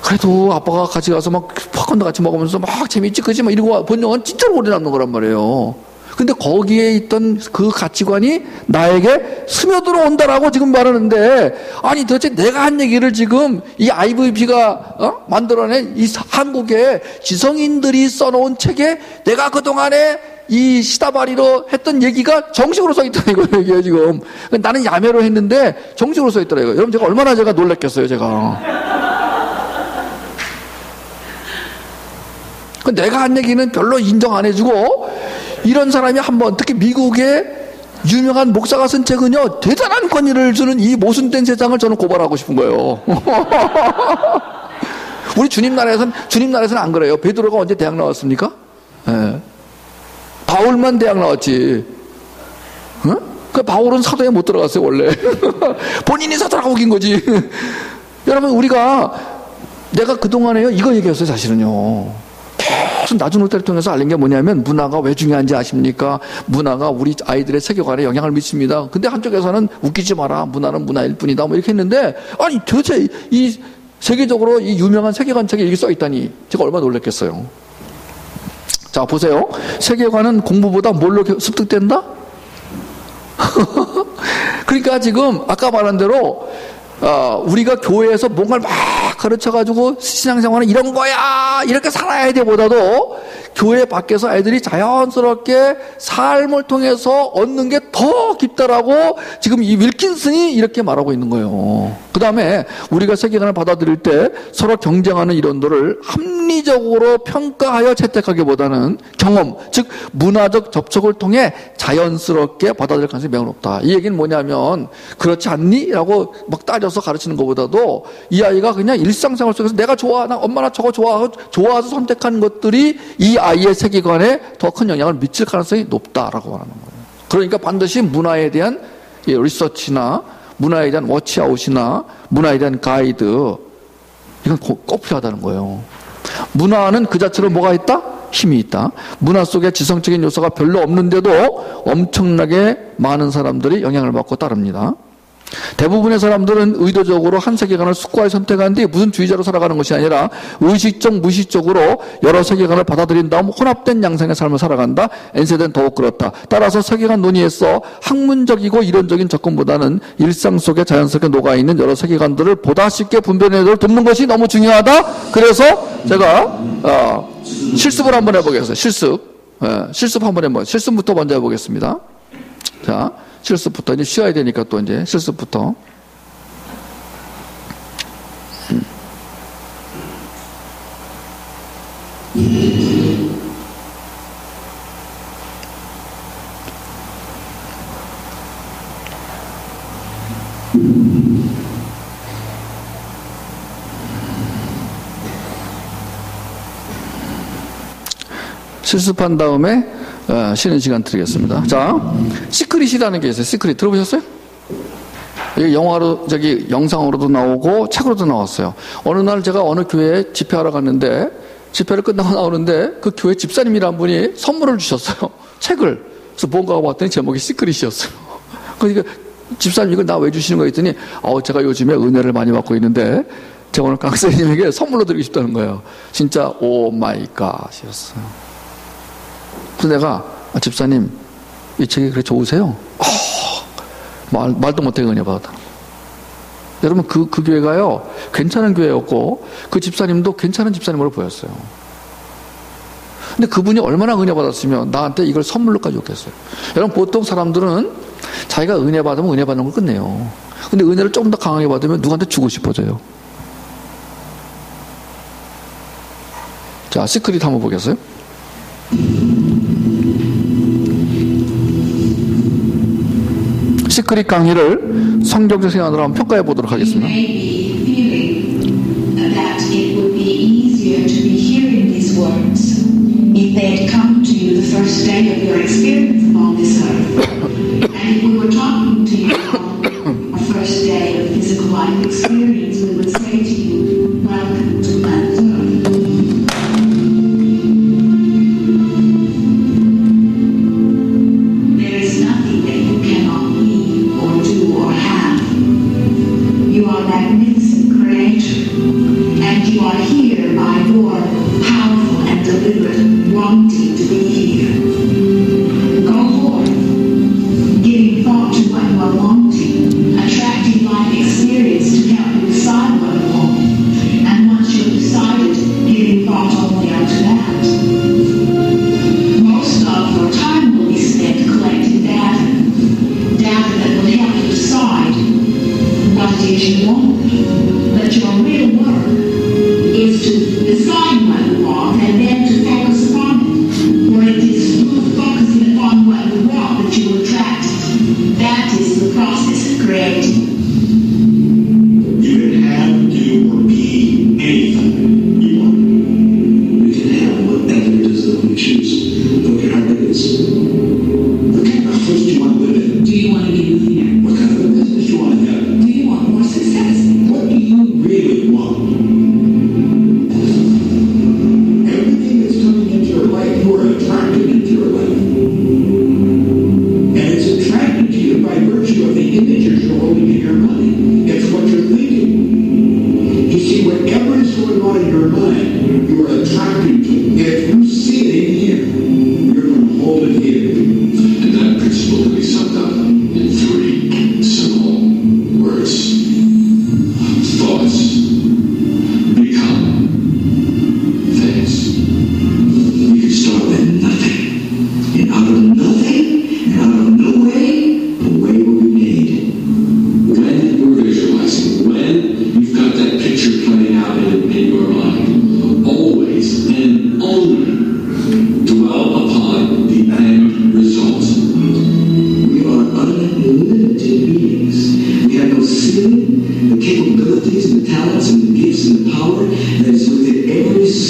그래도 아빠가 같이 가서 막 팝콘도 같이 먹으면서 막 재밌지 그지 막 이러고 본 영화는 진짜로 오래 남는 거란 말이에요. 근데 거기에 있던 그 가치관이 나에게 스며들어 온다라고 지금 말하는데, 아니 도대체 내가 한 얘기를 지금 이 IVB가 만들어낸 이 한국의 지성인들이 써놓은 책에 내가 그동안에 이 시다바리로 했던 얘기가 정식으로 써있다는 거예요, 이게 지금. 나는 야매로 했는데 정식으로 써있더라 이거. 여러분 제가 얼마나 제가 놀랐겠어요, 제가. 내가 한 얘기는 별로 인정 안 해주고, 이런 사람이 한번 특히 미국의 유명한 목사가 쓴 책은요 대단한 권위를 주는 이 모순된 세상을 저는 고발하고 싶은 거예요. 우리 주님 나라에서는 안 그래요. 베드로가 언제 대학 나왔습니까? 네. 바울만 대학 나왔지. 응? 그 바울은 사도에 못 들어갔어요 원래. 본인이 사도라고 우긴 거지. 여러분 내가 그동안에요 이거 얘기했어요 사실은요. 계속 낮은 울타리를 통해서 알린 게 뭐냐면 문화가 왜 중요한지 아십니까? 문화가 우리 아이들의 세계관에 영향을 미칩니다. 근데 한쪽에서는 웃기지 마라. 문화는 문화일 뿐이다. 뭐 이렇게 했는데, 아니 도대체 이 세계적으로 이 유명한 세계관 책에 이게 써있다니 제가 얼마나 놀랐겠어요. 자 보세요. 세계관은 공부보다 뭘로 습득된다? 그러니까 지금 아까 말한 대로 우리가 교회에서 뭔가를 막 가르쳐가지고 신앙생활은 이런 거야 이렇게 살아야 돼 보다도 교회 밖에서 애들이 자연스럽게 삶을 통해서 얻는 게 더 깊다라고 지금 이 윌킨슨이 이렇게 말하고 있는 거예요. 그 다음에 우리가 세계관을 받아들일 때 서로 경쟁하는 이론들을 합리적으로 평가하여 채택하기보다는 경험, 즉 문화적 접촉을 통해 자연스럽게 받아들일 가능성이 매우 높다. 이 얘기는 뭐냐면 그렇지 않니? 라고 막 따져서 가르치는 것보다도 이 아이가 그냥 일상생활 속에서 내가 좋아, 나 엄마나 저거 좋아서 선택하는 것들이 이 아이의 세계관에 더 큰 영향을 미칠 가능성이 높다라고 말하는 거예요. 그러니까 반드시 문화에 대한 리서치나 문화에 대한 워치아웃이나 문화에 대한 가이드, 이건 꼭 필요하다는 거예요. 문화는 그 자체로 뭐가 있다? 힘이 있다. 문화 속에 지성적인 요소가 별로 없는데도 엄청나게 많은 사람들이 영향을 받고 따릅니다. 대부분의 사람들은 의도적으로 한 세계관을 숙고하여 선택한 뒤 무슨 주의자로 살아가는 것이 아니라 의식적, 무의식적으로 여러 세계관을 받아들인 다음 혼합된 양상의 삶을 살아간다. N세대는 더욱 그렇다. 따라서 세계관 논의에서 학문적이고 이론적인 접근보다는 일상 속에 자연스럽게 녹아있는 여러 세계관들을 보다 쉽게 분별해내도록 돕는 것이 너무 중요하다. 그래서 제가 실습을 한번 해보겠습니다. 실습 한번 해보겠습니다. 실습부터 먼저 해보겠습니다. 자, 실습부터 이제 쉬어야 되니까 또 이제 실습부터. 실습한 다음에 쉬는 시간 드리겠습니다. 자, 시크릿이라는 게 있어요. 시크릿 들어보셨어요? 이게 영화로, 영상으로도 나오고 책으로도 나왔어요. 어느 날 제가 어느 교회에 집회하러 갔는데, 집회를 끝나고 나오는데 그 교회 집사님이란 분이 선물을 주셨어요. 책을. 그래서 뭔가 봤더니 제목이 시크릿이었어요. 그러니까 집사님 이걸 나 왜 주시는 거 했더니, 제가 요즘에 은혜를 많이 받고 있는데 제가 오늘 강사님에게 선물로 드리고 싶다는 거예요. 진짜 오 마이 갓이었어요. 그래서 내가, 집사님, 이 책이 그렇게 좋으세요? 말도 못하게 은혜 받았다. 여러분, 그 교회가요, 괜찮은 교회였고, 그 집사님도 괜찮은 집사님으로 보였어요. 근데 그분이 얼마나 은혜 받았으면 나한테 이걸 선물로까지 줬겠어요. 여러분, 보통 사람들은 자기가 은혜 받으면 은혜 받는 걸 끝내요. 근데 은혜를 조금 더 강하게 받으면 누구한테 주고 싶어져요. 자, 시크릿 한번 보겠어요? 시크릿 강의를 성경적 시간으로 한번 평가해 보도록 하겠습니다. wanting to be here. God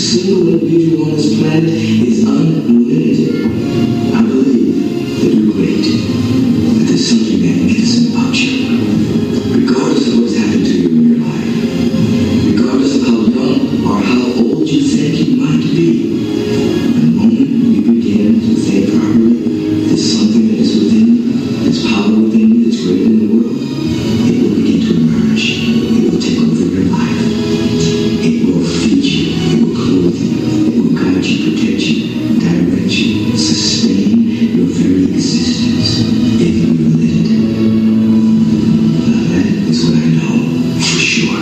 single individual on this planet is unlimited. I believe that you're great, that there's something magnificent about you. Regardless of what's happened to you in your life, regardless of how young or how old you think you might be, the moment you begin to think properly, there's something that is within you, there's power within you that's greater than the world, it will begin to emerge. It will take over your life. It will feed you. It will clothe you. It will guide you, protect you, direct you, sustain your very existence if you will let it. Now that is what I know for sure.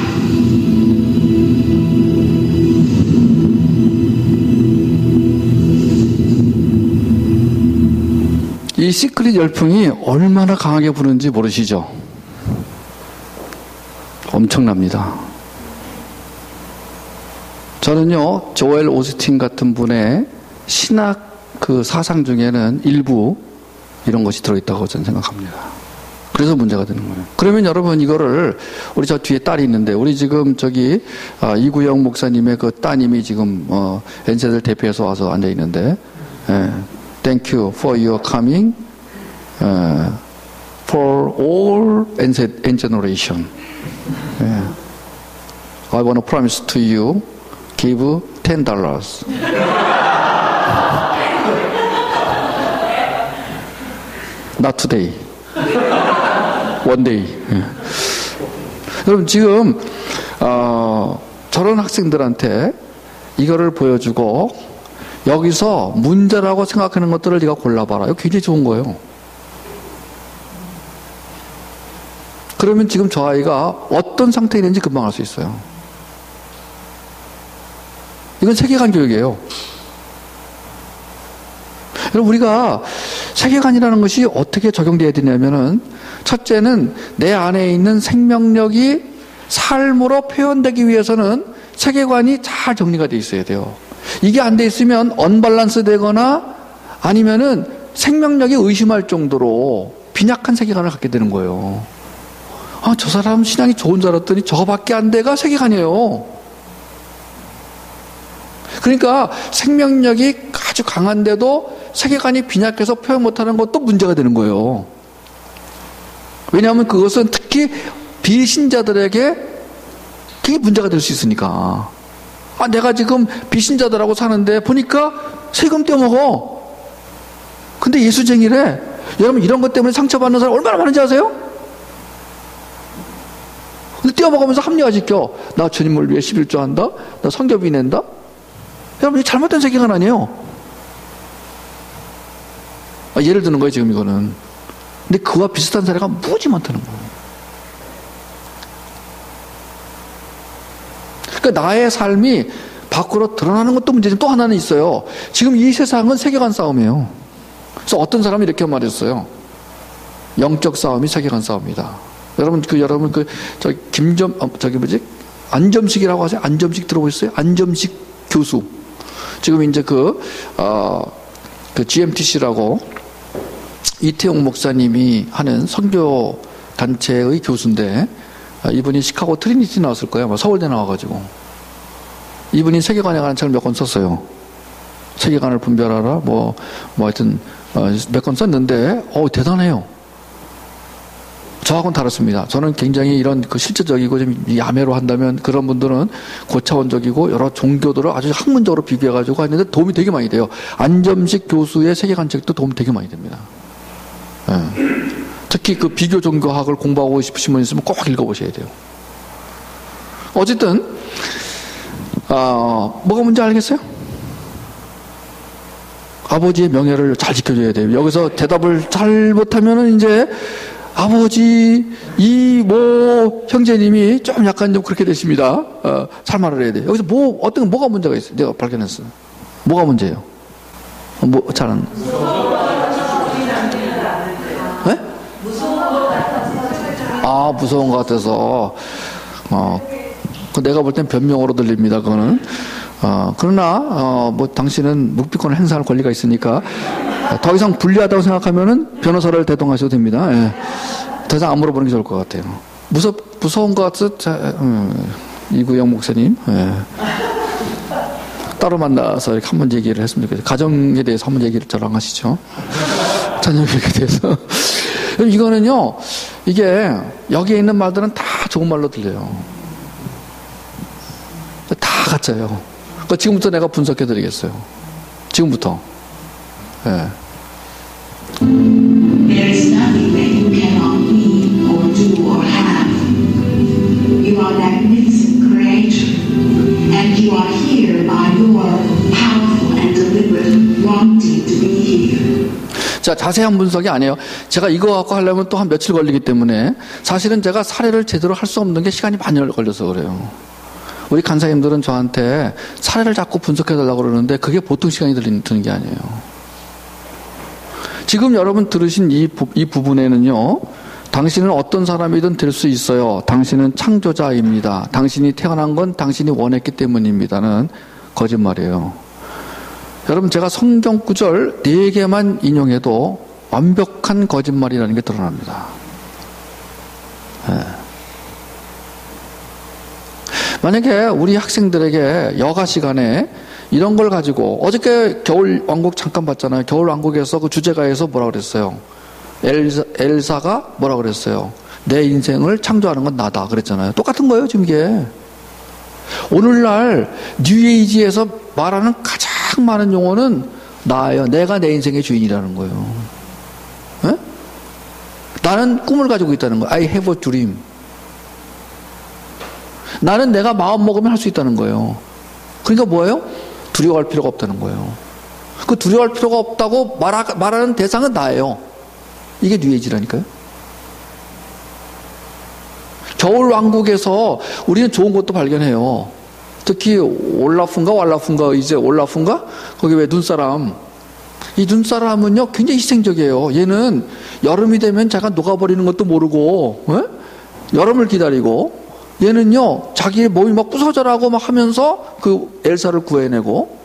이 시크릿 열풍이 얼마나 강하게 부는지 모르시죠? 엄청납니다. 저는요, 조엘 오스틴 같은 분의 신학 그 사상 중에는 일부 이런 것이 들어있다고 저는 생각합니다. 그래서 문제가 되는 거예요. 그러면 여러분 이거를 우리 저 뒤에 딸이 있는데 우리 지금 저기 이구영 목사님의 그 따님이 지금 엔세들 대표해서 와서 앉아 있는데 Thank you for your coming for all N generation. I want to promise to you give $10. Not today. One day. 여러분 지금 저런 학생들한테 이거를 보여주고 여기서 문제라고 생각하는 것들을 네가 골라봐라. 이거 굉장히 좋은 거예요. 그러면 지금 저 아이가 어떤 상태에 있는지 금방 알 수 있어요. 이건 세계관 교육이에요. 여러분 우리가 세계관이라는 것이 어떻게 적용돼야 되냐면은 첫째는 내 안에 있는 생명력이 삶으로 표현되기 위해서는 세계관이 잘 정리가 돼 있어야 돼요. 이게 안 돼 있으면 언밸런스 되거나 아니면은 생명력이 의심할 정도로 빈약한 세계관을 갖게 되는 거예요. 아, 저 사람 신앙이 좋은 줄 알았더니 저거밖에 안 돼가 세계관이에요. 그러니까 생명력이 아주 강한데도 세계관이 빈약해서 표현 못하는 것도 문제가 되는 거예요. 왜냐하면 그것은 특히 비신자들에게 그게 문제가 될 수 있으니까. 아, 내가 지금 비신자들하고 사는데 보니까 세금 떼어먹어. 근데 예수쟁이래. 여러분 이런 것 때문에 상처받는 사람 얼마나 많은지 아세요? 근데 떼어먹으면서 합리화시켜. 나 주님을 위해 11조 한다? 나 성교비 낸다? 여러분, 이게 잘못된 세계관 아니에요? 예를 드는 거예요, 지금 이거는. 근데 그와 비슷한 사례가 무지 많다는 거예요. 그러니까 나의 삶이 밖으로 드러나는 것도 문제지만 또 하나는 있어요. 지금 이 세상은 세계관 싸움이에요. 그래서 어떤 사람이 이렇게 말했어요. 영적 싸움이 세계관 싸움이다. 여러분 안점식이라고 하세요? 안점식 들어보셨어요? 안점식 교수. 지금 이제 그 GMTC라고 이태용 목사님이 하는 선교 단체의 교수인데, 이분이 시카고 트리니티 나왔을 거예요. 서울대 나와가지고. 이분이 세계관에 관한 책을 몇 권 썼어요. 세계관을 분별하라. 하여튼, 몇 권 썼는데, 대단해요. 저하고는 다릅니다. 저는 굉장히 이런 실제적이고 좀 야매로 한다면 그런 분들은 고차원적이고 여러 종교들을 아주 학문적으로 비교해가지고 하는데 도움이 되게 많이 돼요. 안점식 교수의 세계관 책도 도움이 되게 많이 됩니다. 네. 특히 그 비교 종교학을 공부하고 싶으신 분 있으면 꼭 읽어보셔야 돼요. 어쨌든, 뭐가 문제 알겠어요? 아버지의 명예를 잘 지켜줘야 돼요. 여기서 대답을 잘 못하면은 이제 아버지, 이모 형제님이 좀 약간 좀 그렇게 되십니다. 잘 말을 해야 돼요. 여기서 뭐가 문제가 있어요? 내가 발견했어. 뭐가 문제예요? 잘은. 네? 무서운 것 같아서. 내가 볼 땐 변명으로 들립니다, 그거는. 그러나, 당신은 묵비권을 행사할 권리가 있으니까, 더 이상 불리하다고 생각하면은 변호사를 대동하셔도 됩니다. 예. 더 이상 안 물어보는 게 좋을 것 같아요. 무서운 것 같아서, 이구영 목사님. 예. 따로 만나서 이렇게 한번 얘기를 했으면 좋겠어요. 가정에 대해서 한번 얘기를 저랑 하시죠. 자녀에게 대해서. 이거는요, 이게 여기에 있는 말들은 다 좋은 말로 들려요. 다 가짜예요. 그러니까 지금부터 내가 분석해 드리겠어요. 지금부터. 네. There is nothing that you cannot be or do or have. You are a magnificent creator, and you are here by your powerful and deliberate wanting to be here. 자, 자세한 분석이 아니에요. 제가 이거 갖고 하려면 또 한 며칠 걸리기 때문에 사실은 제가 사례를 제대로 할 수 없는 게 시간이 많이 걸려서 그래요. 우리 간사님들은 저한테 사례를 자꾸 분석해달라고 그러는데 그게 보통 시간이 드는 게 아니에요. 지금 여러분 들으신 이 부분에는요, 당신은 어떤 사람이든 될 수 있어요. 당신은 창조자입니다. 당신이 태어난 건 당신이 원했기 때문입니다는 거짓말이에요. 여러분, 제가 성경 구절 4개만 인용해도 완벽한 거짓말이라는 게 드러납니다. 네. 만약에 우리 학생들에게 여가 시간에 이런 걸 가지고, 어저께 겨울왕국 잠깐 봤잖아요. 겨울왕국에서 그 주제가에서 뭐라 그랬어요? 엘사가 뭐라 그랬어요? 내 인생을 창조하는 건 나다 그랬잖아요. 똑같은 거예요, 지금 이게. 오늘날 뉴에이지에서 말하는 가장 많은 용어는 나예요. 내가 내 인생의 주인이라는 거예요. 네? 나는 꿈을 가지고 있다는 거예요. I have a dream. 나는 내가 마음 먹으면 할 수 있다는 거예요. 그러니까 뭐예요? 두려워할 필요가 없다는 거예요. 그 두려워할 필요가 없다고 말하는 대상은 나예요. 이게 뉴에이지라니까요. 겨울왕국에서 우리는 좋은 것도 발견해요. 특히 올라푼가 거기 왜 눈사람, 이 눈사람은요 굉장히 희생적이에요. 얘는 여름이 되면 자기가 녹아버리는 것도 모르고, 여름을 기다리고, 얘는요 자기의 몸이 막 부서져라고 막 하면서 그 엘사를 구해내고,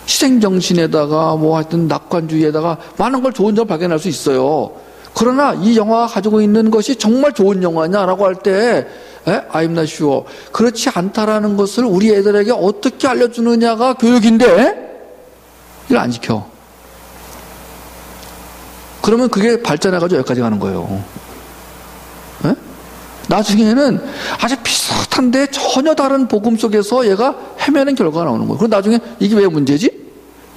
희생정신에다가 뭐 하여튼 낙관주의에다가 많은 걸 좋은 점 발견할 수 있어요. 그러나 이 영화가 가지고 있는 것이 정말 좋은 영화냐라고 할 때 I'm not sure. 그렇지 않다라는 것을 우리 애들에게 어떻게 알려주느냐가 교육인데 이걸 안 지켜. 그러면 그게 발전해가지고 여기까지 가는 거예요. 나중에는 아주 비슷한데 전혀 다른 복음 속에서 얘가 헤매는 결과가 나오는 거예요. 그럼 나중에 이게 왜 문제지?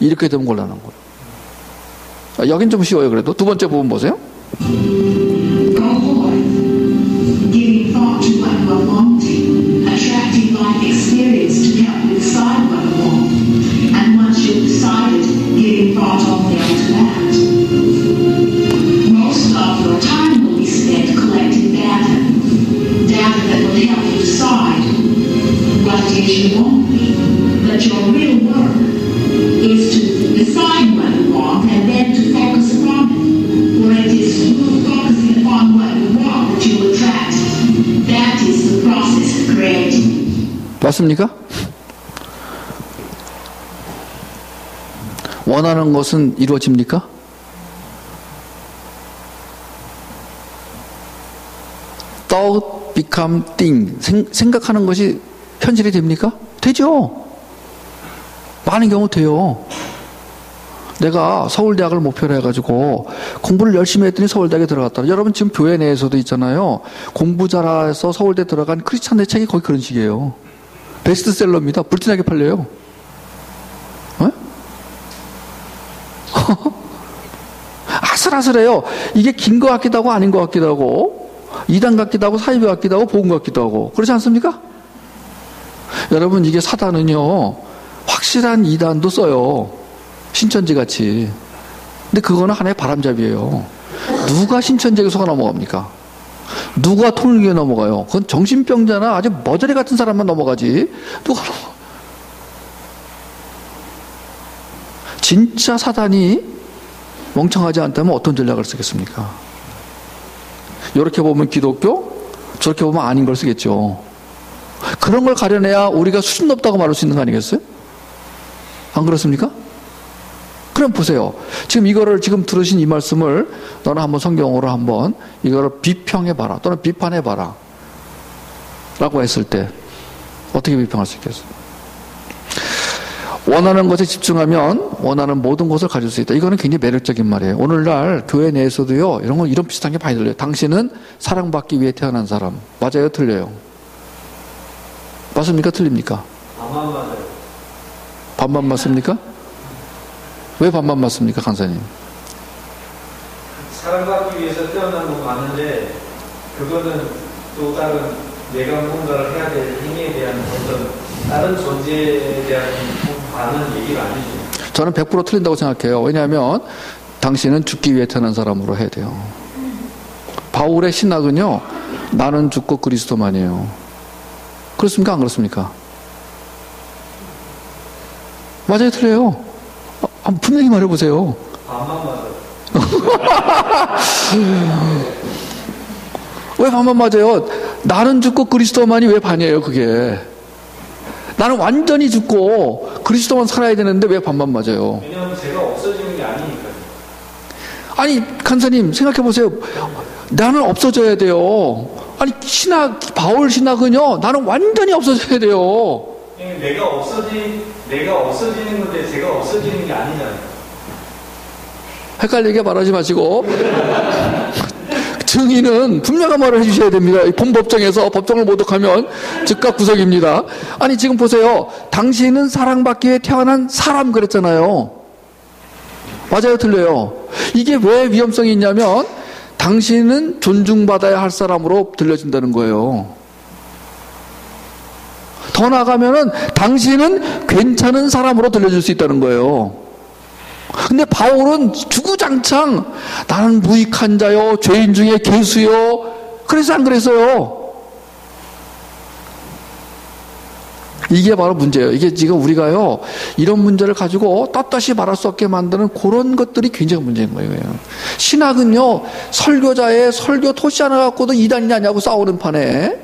이렇게 되면 곤란한 거예요. 여긴 좀 쉬워요. 그래도 두 번째 부분 보세요. Go forth, giving thought to what you are wanting, attracting life experience to help you decide what you want, and once you've decided, giving thought only onto that. Most of your time will be spent collecting data that will help you decide what it is you want. But your real work is to decide what you want and then to focus upon it. For it is through focusing upon what you want that you attract. That is the process of creating. 맞습니까? 원하는 것은 이루어집니까? Thought become thing. 생각하는 것이 현실이 됩니까? 되죠. 많은 경우 돼요. 내가 서울대학을 목표로 해가지고 공부를 열심히 했더니 서울대학에 들어갔다. 여러분 지금 교회 내에서도 있잖아요. 공부 잘해서 서울대 들어간 크리스찬의 책이 거의 그런 식이에요. 베스트셀러입니다. 불티나게 팔려요. 아슬아슬해요. 이게 긴 것 같기도 하고 아닌 것 같기도 하고, 이단 같기도 하고 사이비 같기도 하고 복음 같기도 하고, 그렇지 않습니까? 여러분, 이게 사단은요 확실한 이단도 써요. 신천지 같이. 근데 그거는 하나의 바람잡이에요. 누가 신천지에 속아 넘어갑니까? 누가 통일교에 넘어가요? 그건 정신병자나 아주 머저리 같은 사람만 넘어가지 누가 넘어가. 진짜 사단이 멍청하지 않다면 어떤 전략을 쓰겠습니까? 이렇게 보면 기독교, 저렇게 보면 아닌 걸 쓰겠죠. 그런 걸 가려내야 우리가 수준 높다고 말할 수 있는 거 아니겠어요? 안 그렇습니까? 그럼 보세요. 지금 이거를 지금 들으신 이 말씀을 너는 한번 성경으로 한번 이거를 비평해봐라 또는 비판해봐라 라고 했을 때 어떻게 비평할 수 있겠어요? 원하는 것에 집중하면 원하는 모든 것을 가질 수 있다. 이거는 굉장히 매력적인 말이에요. 오늘날 교회 내에서도요, 이런 비슷한 게 많이 들려요. 당신은 사랑받기 위해 태어난 사람. 맞아요? 틀려요? 맞습니까? 틀립니까? 반만 맞아요. 반만 맞습니까? 왜 반만 맞습니까, 강사님? 사랑받기 위해서 태어난 건 맞는데, 그거는 또 다른 내가 뭔가를 해야 될 힘에 대한 어떤 다른 존재에 대한 많은 얘기가 아니죠. 저는 100% 틀린다고 생각해요. 왜냐하면 당신은 죽기 위해 태어난 사람으로 해야 돼요. 바울의 신학은요, 나는 죽고 그리스도만이에요. 그렇습니까? 안 그렇습니까? 맞아요? 틀려요? 분명히 말해보세요. 반만 맞아요. 왜 반만 맞아요? 나는 죽고 그리스도만이 왜 반이에요, 그게? 나는 완전히 죽고 그리스도만 살아야 되는데 왜 반만 맞아요? 왜냐하면 제가 없어지는 게 아니니까요. 아니, 간사님, 생각해보세요. 나는 없어져야 돼요. 아니, 바울 신학은요, 나는 완전히 없어져야 돼요. 내가 없어지는 건데 제가 없어지는 게 아니잖아요. 헷갈리게 말하지 마시고 증인은 분명한 말을 해주셔야 됩니다. 본법정에서 법정을 모독하면 즉각 구속입니다. 아니, 지금 보세요. 당신은 사랑받기 위해 태어난 사람 그랬잖아요. 맞아요? 틀려요? 이게 왜 위험성이 있냐면 당신은 존중받아야 할 사람으로 들려진다는 거예요. 더 나아가면은 당신은 괜찮은 사람으로 들려줄 수 있다는 거예요. 근데 바울은 주구장창 나는 무익한 자요, 죄인 중에 괴수요. 그래서 안 그랬어요. 이게 바로 문제예요. 이게 지금 우리가요, 이런 문제를 가지고 떳떳이 말할 수 없게 만드는 그런 것들이 굉장히 문제인 거예요. 신학은요, 설교자의 설교 토시 하나 갖고도 이단이냐고 싸우는 판에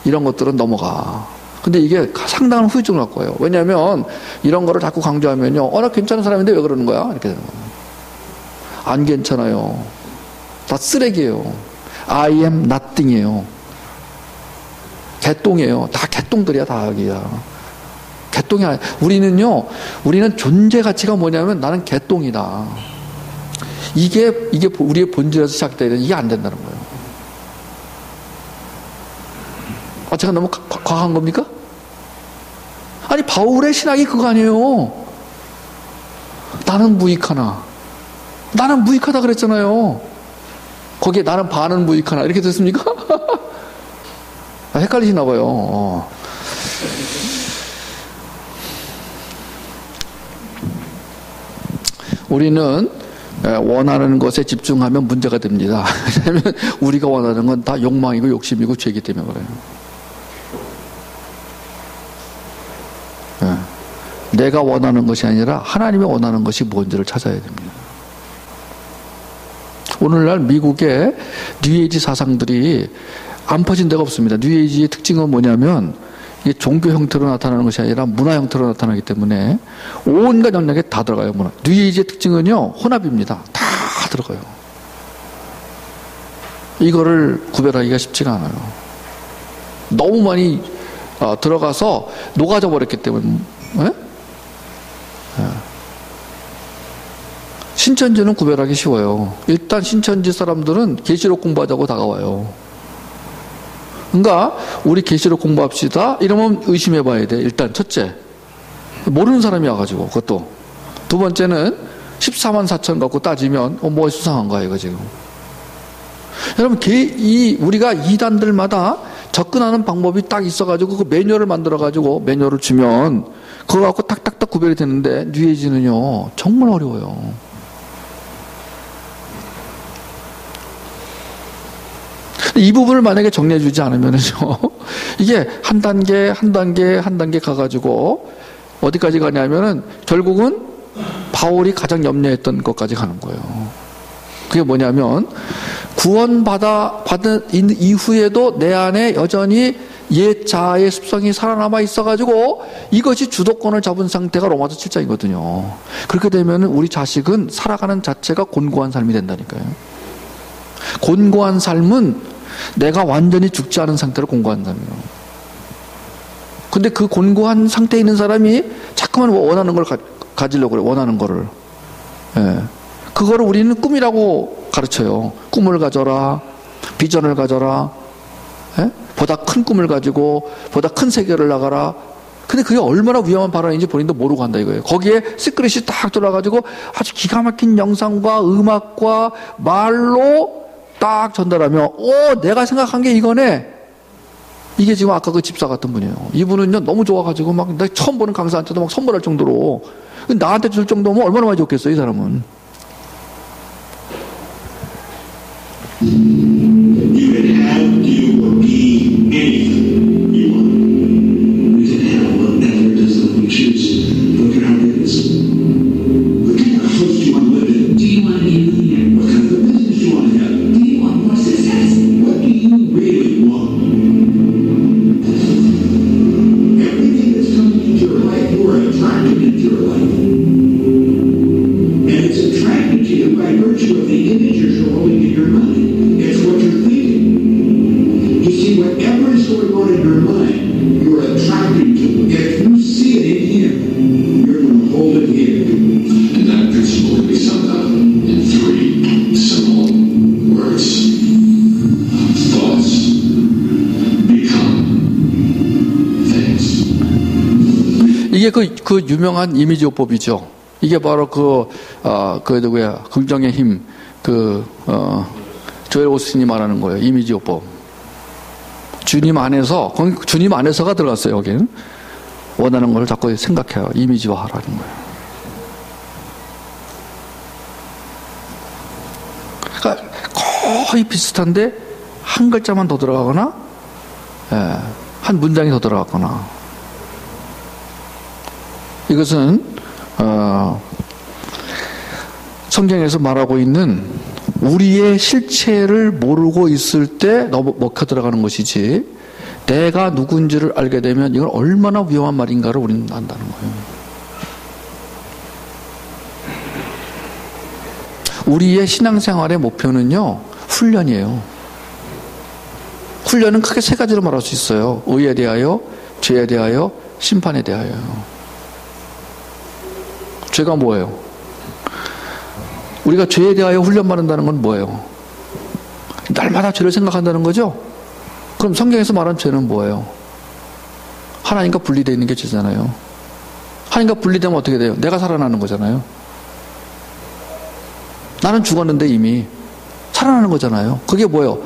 이런 것들은 넘어가. 근데 이게 상당한 후유증을 갖고 와요. 왜냐하면 이런 거를 자꾸 강조하면요, 나 괜찮은 사람인데 왜 그러는 거야? 이렇게 되는 거예요. 안 괜찮아요. 다 쓰레기예요. I am nothing이에요. 개똥이에요. 다 개똥들이야, 다 여기야. 개똥이 아니야. 우리는 존재 가치가 뭐냐면 나는 개똥이다. 이게 우리의 본질에서 시작돼야 되는, 이게 안 된다는 거예요. 제가 너무 과한 겁니까? 아니, 바울의 신학이 그거 아니에요. 나는 무익하나. 나는 무익하다 그랬잖아요. 거기에 나는 반은 무익하나. 이렇게 됐습니까? 헷갈리시나 봐요. 우리는 원하는 것에 집중하면 문제가 됩니다. 왜냐하면 우리가 원하는 건 다 욕망이고 욕심이고 죄이기 때문에 그래요. 내가 원하는 것이 아니라 하나님이 원하는 것이 뭔지를 찾아야 됩니다. 오늘날 미국의 뉴에이지 사상들이 안 퍼진 데가 없습니다. 뉴에이지의 특징은 뭐냐면 이게 종교 형태로 나타나는 것이 아니라 문화 형태로 나타나기 때문에 온갖 영역에 다 들어가요. 문화. 뉴에이지의 특징은요, 혼합입니다. 다 들어가요. 이거를 구별하기가 쉽지가 않아요. 너무 많이 들어가서 녹아져 버렸기 때문에. 신천지는 구별하기 쉬워요. 일단 신천지 사람들은 계시록 공부하자고 다가와요. 그러니까 우리 계시록 공부합시다 이러면 의심해 봐야 돼. 일단 첫째, 모르는 사람이 와가지고. 그것도 두 번째는 14만 4천 갖고 따지면 뭐가 수상한 거야 이거 지금. 여러분, 우리가 이단들마다 접근하는 방법이 딱 있어가지고 그 매뉴얼을 만들어가지고 매뉴얼을 주면 그거 갖고 딱딱딱 구별이 되는데 뉴에이지는요 정말 어려워요. 이 부분을 만약에 정리해주지 않으면요 이게 한 단계 가가지고 어디까지 가냐면은 결국은 바울이 가장 염려했던 것까지 가는 거예요. 그게 뭐냐면 구원받은 이후에도 내 안에 여전히 옛 자아의 습성이 살아남아 있어가지고 이것이 주도권을 잡은 상태가 로마서 7장이거든요. 그렇게 되면 우리 자식은 살아가는 자체가 곤고한 삶이 된다니까요. 곤고한 삶은 내가 완전히 죽지 않은 상태로 곤고한 삶이에요. 근데 그 곤고한 상태에 있는 사람이 자꾸 자꾸만 원하는 걸 가지려고 그래. 원하는 거를. 예. 그거를 우리는 꿈이라고 가르쳐요. 꿈을 가져라. 비전을 가져라. 예? 보다 큰 꿈을 가지고 보다 큰 세계를 나가라. 근데 그게 얼마나 위험한 발언인지 본인도 모르고 한다 이거예요. 거기에 시크릿이 딱 들어가지고 아주 기가 막힌 영상과 음악과 말로 딱 전달하면 내가 생각한 게 이거네. 이게 지금 아까 그 집사 같은 분이에요. 이분은요 너무 좋아가지고 막 내가 처음 보는 강사한테도 막 선물할 정도로 나한테 줄 정도면 얼마나 많이 줬겠어요 이 사람은. You can have, do, or be anything you want. You can have whatever it is that you choose. Look at how big it is. What kind of house do you want to live in? Do you want to be a millionaire? What kind of business do you want to have? Do you want more success? What do you really want? Everything that's coming into your life, you are attracted into your life. And it's attracted to you by virtue of the images you're holding in your mind. It's what you're thinking. You see, whatever is going on in your mind, you're attracted to. If you see it in him, you're going to hold it here. And that principle can be summed up in 3 simple words. Thoughts become things. 이게 그 유명한 이미지 요법이죠. 이게 바로 누구야 긍정의 힘 조엘 오스틴이 말하는 거예요. 이미지 요법. 주님 안에서가 들어갔어요. 여기는 원하는 걸 자꾸 생각해요. 이미지화하라는 거예요. 그러니까 거의 비슷한데 한 글자만 더 들어가거나 한 문장이 더 들어가거나. 이것은 성경에서 말하고 있는 우리의 실체를 모르고 있을 때 너무 먹혀 들어가는 것이지, 내가 누군지를 알게 되면 이건 얼마나 위험한 말인가를 우리는 안다는 거예요. 우리의 신앙생활의 목표는요, 훈련이에요. 훈련은 크게 3가지로 말할 수 있어요. 의에 대하여, 죄에 대하여, 심판에 대하여요. 죄가 뭐예요? 우리가 죄에 대하여 훈련받는다는 건 뭐예요? 날마다 죄를 생각한다는 거죠? 그럼 성경에서 말하는 죄는 뭐예요? 하나님과 분리되어 있는 게 죄잖아요. 하나님과 분리되면 어떻게 돼요? 내가 살아나는 거잖아요. 나는 죽었는데 이미 살아나는 거잖아요. 그게 뭐예요?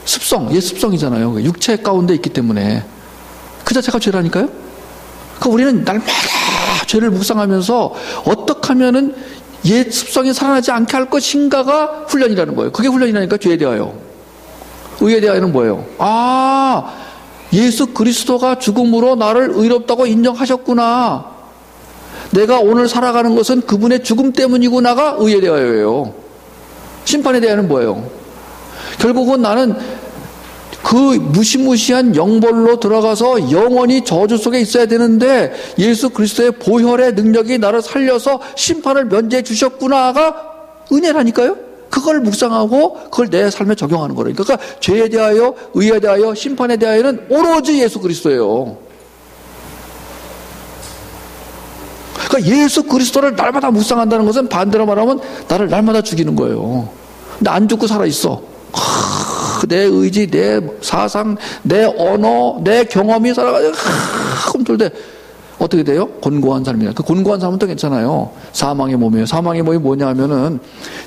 습성, 옛 습성이잖아요. 육체 가운데 있기 때문에 그 자체가 죄라니까요. 그러니까 우리는 날마다 죄를 묵상하면서 어떻게 하면은 옛 습성이 살아나지 않게 할 것인가가 훈련이라는 거예요. 그게 훈련이라니까. 죄에 대하여. 의에 대하여는 뭐예요? 예수 그리스도가 죽음으로 나를 의롭다고 인정하셨구나. 내가 오늘 살아가는 것은 그분의 죽음 때문이구나가 의에 대하여예요. 심판에 대하여는 뭐예요? 결국은 나는 그 무시무시한 영벌로 들어가서 영원히 저주 속에 있어야 되는데 예수 그리스도의 보혈의 능력이 나를 살려서 심판을 면제해 주셨구나가 은혜라니까요. 그걸 묵상하고 그걸 내 삶에 적용하는 거예요. 그러니까 죄에 대하여, 의에 대하여, 심판에 대하여는 오로지 예수 그리스도예요. 그러니까 예수 그리스도를 날마다 묵상한다는 것은 반대로 말하면 나를 날마다 죽이는 거예요. 근데 안 죽고 살아있어. 내 의지, 내 사상, 내 언어, 내 경험이 살아가지고 꿈틀대 어떻게 돼요? 곤고한 삶이에요. 그 곤고한 삶은 또 괜찮아요. 사망의 몸이에요. 사망의 몸이 뭐냐 하면은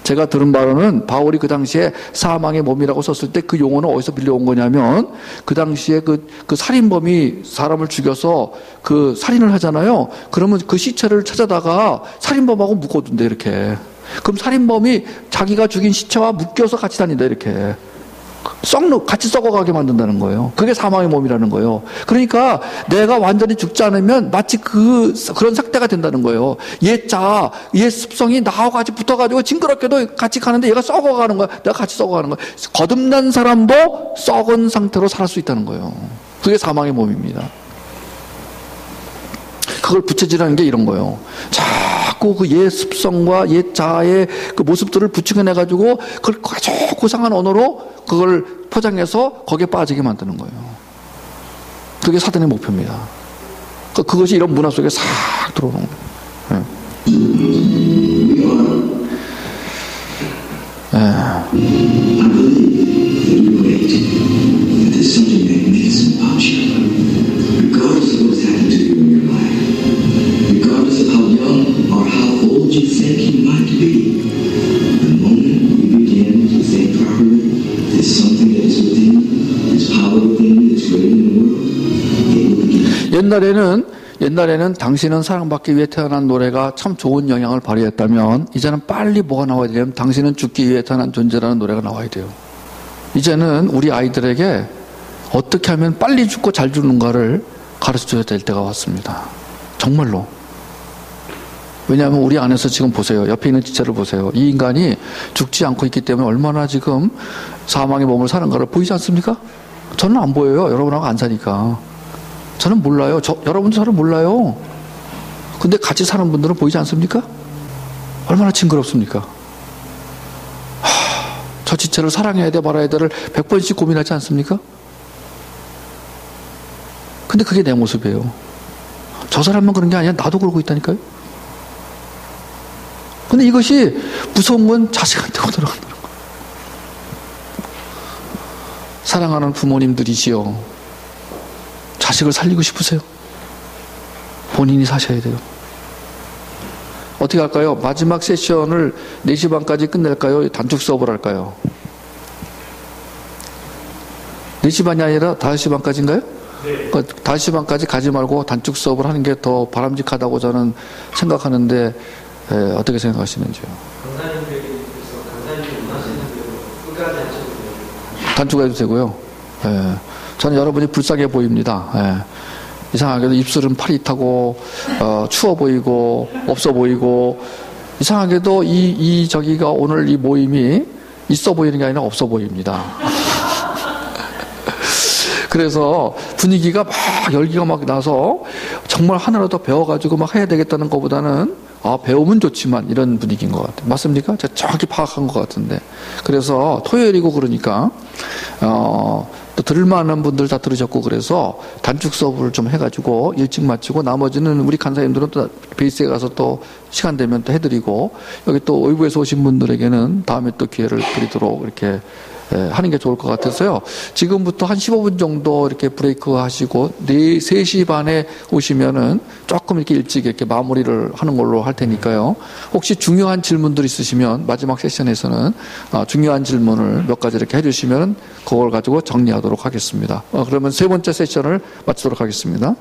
제가 들은 바로는 바울이 그 당시에 사망의 몸이라고 썼을 때 그 용어는 어디서 빌려온 거냐면 그 당시에 그 살인범이 사람을 죽여서 그 살인을 하잖아요. 그러면 그 시체를 찾아다가 살인범하고 묶어둔대 이렇게. 그럼 살인범이 자기가 죽인 시체와 묶여서 같이 다닌다 이렇게. 같이 썩어가게 만든다는 거예요. 그게 사망의 몸이라는 거예요. 그러니까 내가 완전히 죽지 않으면 마치 그런 삭대가 된다는 거예요. 옛 습성이 나하고 같이 붙어가지고 징그럽게도 같이 가는데 얘가 썩어가는 거야. 내가 같이 썩어가는 거야. 거듭난 사람도 썩은 상태로 살 수 있다는 거예요. 그게 사망의 몸입니다. 그걸 부채질하는 게 이런 거예요. 자꾸 그 옛 습성과 옛 자아의 그 모습들을 부추겨내가지고 그걸 아주 고상한 언어로 그걸 포장해서 거기에 빠지게 만드는 거예요. 그게 사단의 목표입니다. 그것이 이런 문화 속에 싹 들어오는 거예요. I believe that you're great, that there's something magnificent about you. Regardless of what's happened to you in your life, regardless of how young or how old you think you might be, the moment you begin to think properly, there's something that is within you, there's power within you that's greater than the world, it will begin. 옛날에는 당신은 사랑받기 위해 태어난 노래가 참 좋은 영향을 발휘했다면 이제는 빨리 뭐가 나와야 되냐면 당신은 죽기 위해 태어난 존재라는 노래가 나와야 돼요. 이제는 우리 아이들에게 어떻게 하면 빨리 죽고 잘 죽는가를 가르쳐줘야 될 때가 왔습니다. 정말로. 왜냐하면 우리 안에서 지금 보세요. 옆에 있는 지체를 보세요. 이 인간이 죽지 않고 있기 때문에 얼마나 지금 사망의 몸을 사는가를 보이지 않습니까? 저는 안 보여요. 여러분하고 안 사니까. 저는 몰라요. 여러분도 저를 몰라요. 근데 같이 사는 분들은 보이지 않습니까? 얼마나 징그럽습니까? 저 지체를 사랑해야 돼 말아야 돼를 100번씩 고민하지 않습니까? 근데 그게 내 모습이에요. 저 사람만 그런 게 아니라 나도 그러고 있다니까요. 근데 이것이 무서운 건 자식한테 들어간다는 거예요. 사랑하는 부모님들이지요. 자식을 살리고 싶으세요? 본인이 사셔야 돼요. 어떻게 할까요? 마지막 세션을 4시 반까지 끝낼까요? 단축 수업을 할까요? 4시 반이 아니라 5시 반까지인가요? 네. 5시 반까지 가지 말고 단축 수업을 하는 게 더 바람직하다고 저는 생각하는데 어떻게 생각하시는지요? 강사님들이 원하시는 대로 끝까지 하셔도 돼요. 단축해도 되고요. 저는 여러분이 불쌍해 보입니다. 이상하게도 입술은 파릿하고 추워 보이고 없어 보이고 이상하게도 저기가 오늘 이 모임이 있어 보이는 게 아니라 없어 보입니다. 그래서 분위기가 막 열기가 막 나서 정말 하나라도 배워가지고 막 해야 되겠다는 것보다는 배우면 좋지만 이런 분위기인 것 같아요. 맞습니까? 제가 정확히 파악한 것 같은데. 그래서 토요일이고 그러니까 또 들을 만한 분들 다 들으셨고 그래서 단축 수업을 좀 해가지고 일찍 마치고 나머지는 우리 간사님들은 또 베이스에 가서 또 시간 되면 또 해드리고 여기 또 외부에서 오신 분들에게는 다음에 또 기회를 드리도록 이렇게 하는 게 좋을 것 같아서요. 지금부터 한 15분 정도 이렇게 브레이크 하시고 3시 반에 오시면은 조금 이렇게 일찍 이렇게 마무리를 하는 걸로 할 테니까요. 혹시 중요한 질문들 있으시면 마지막 세션에서는 중요한 질문을 몇 가지 이렇게 해주시면 그걸 가지고 정리하도록 하겠습니다. 그러면 3번째 세션을 마치도록 하겠습니다.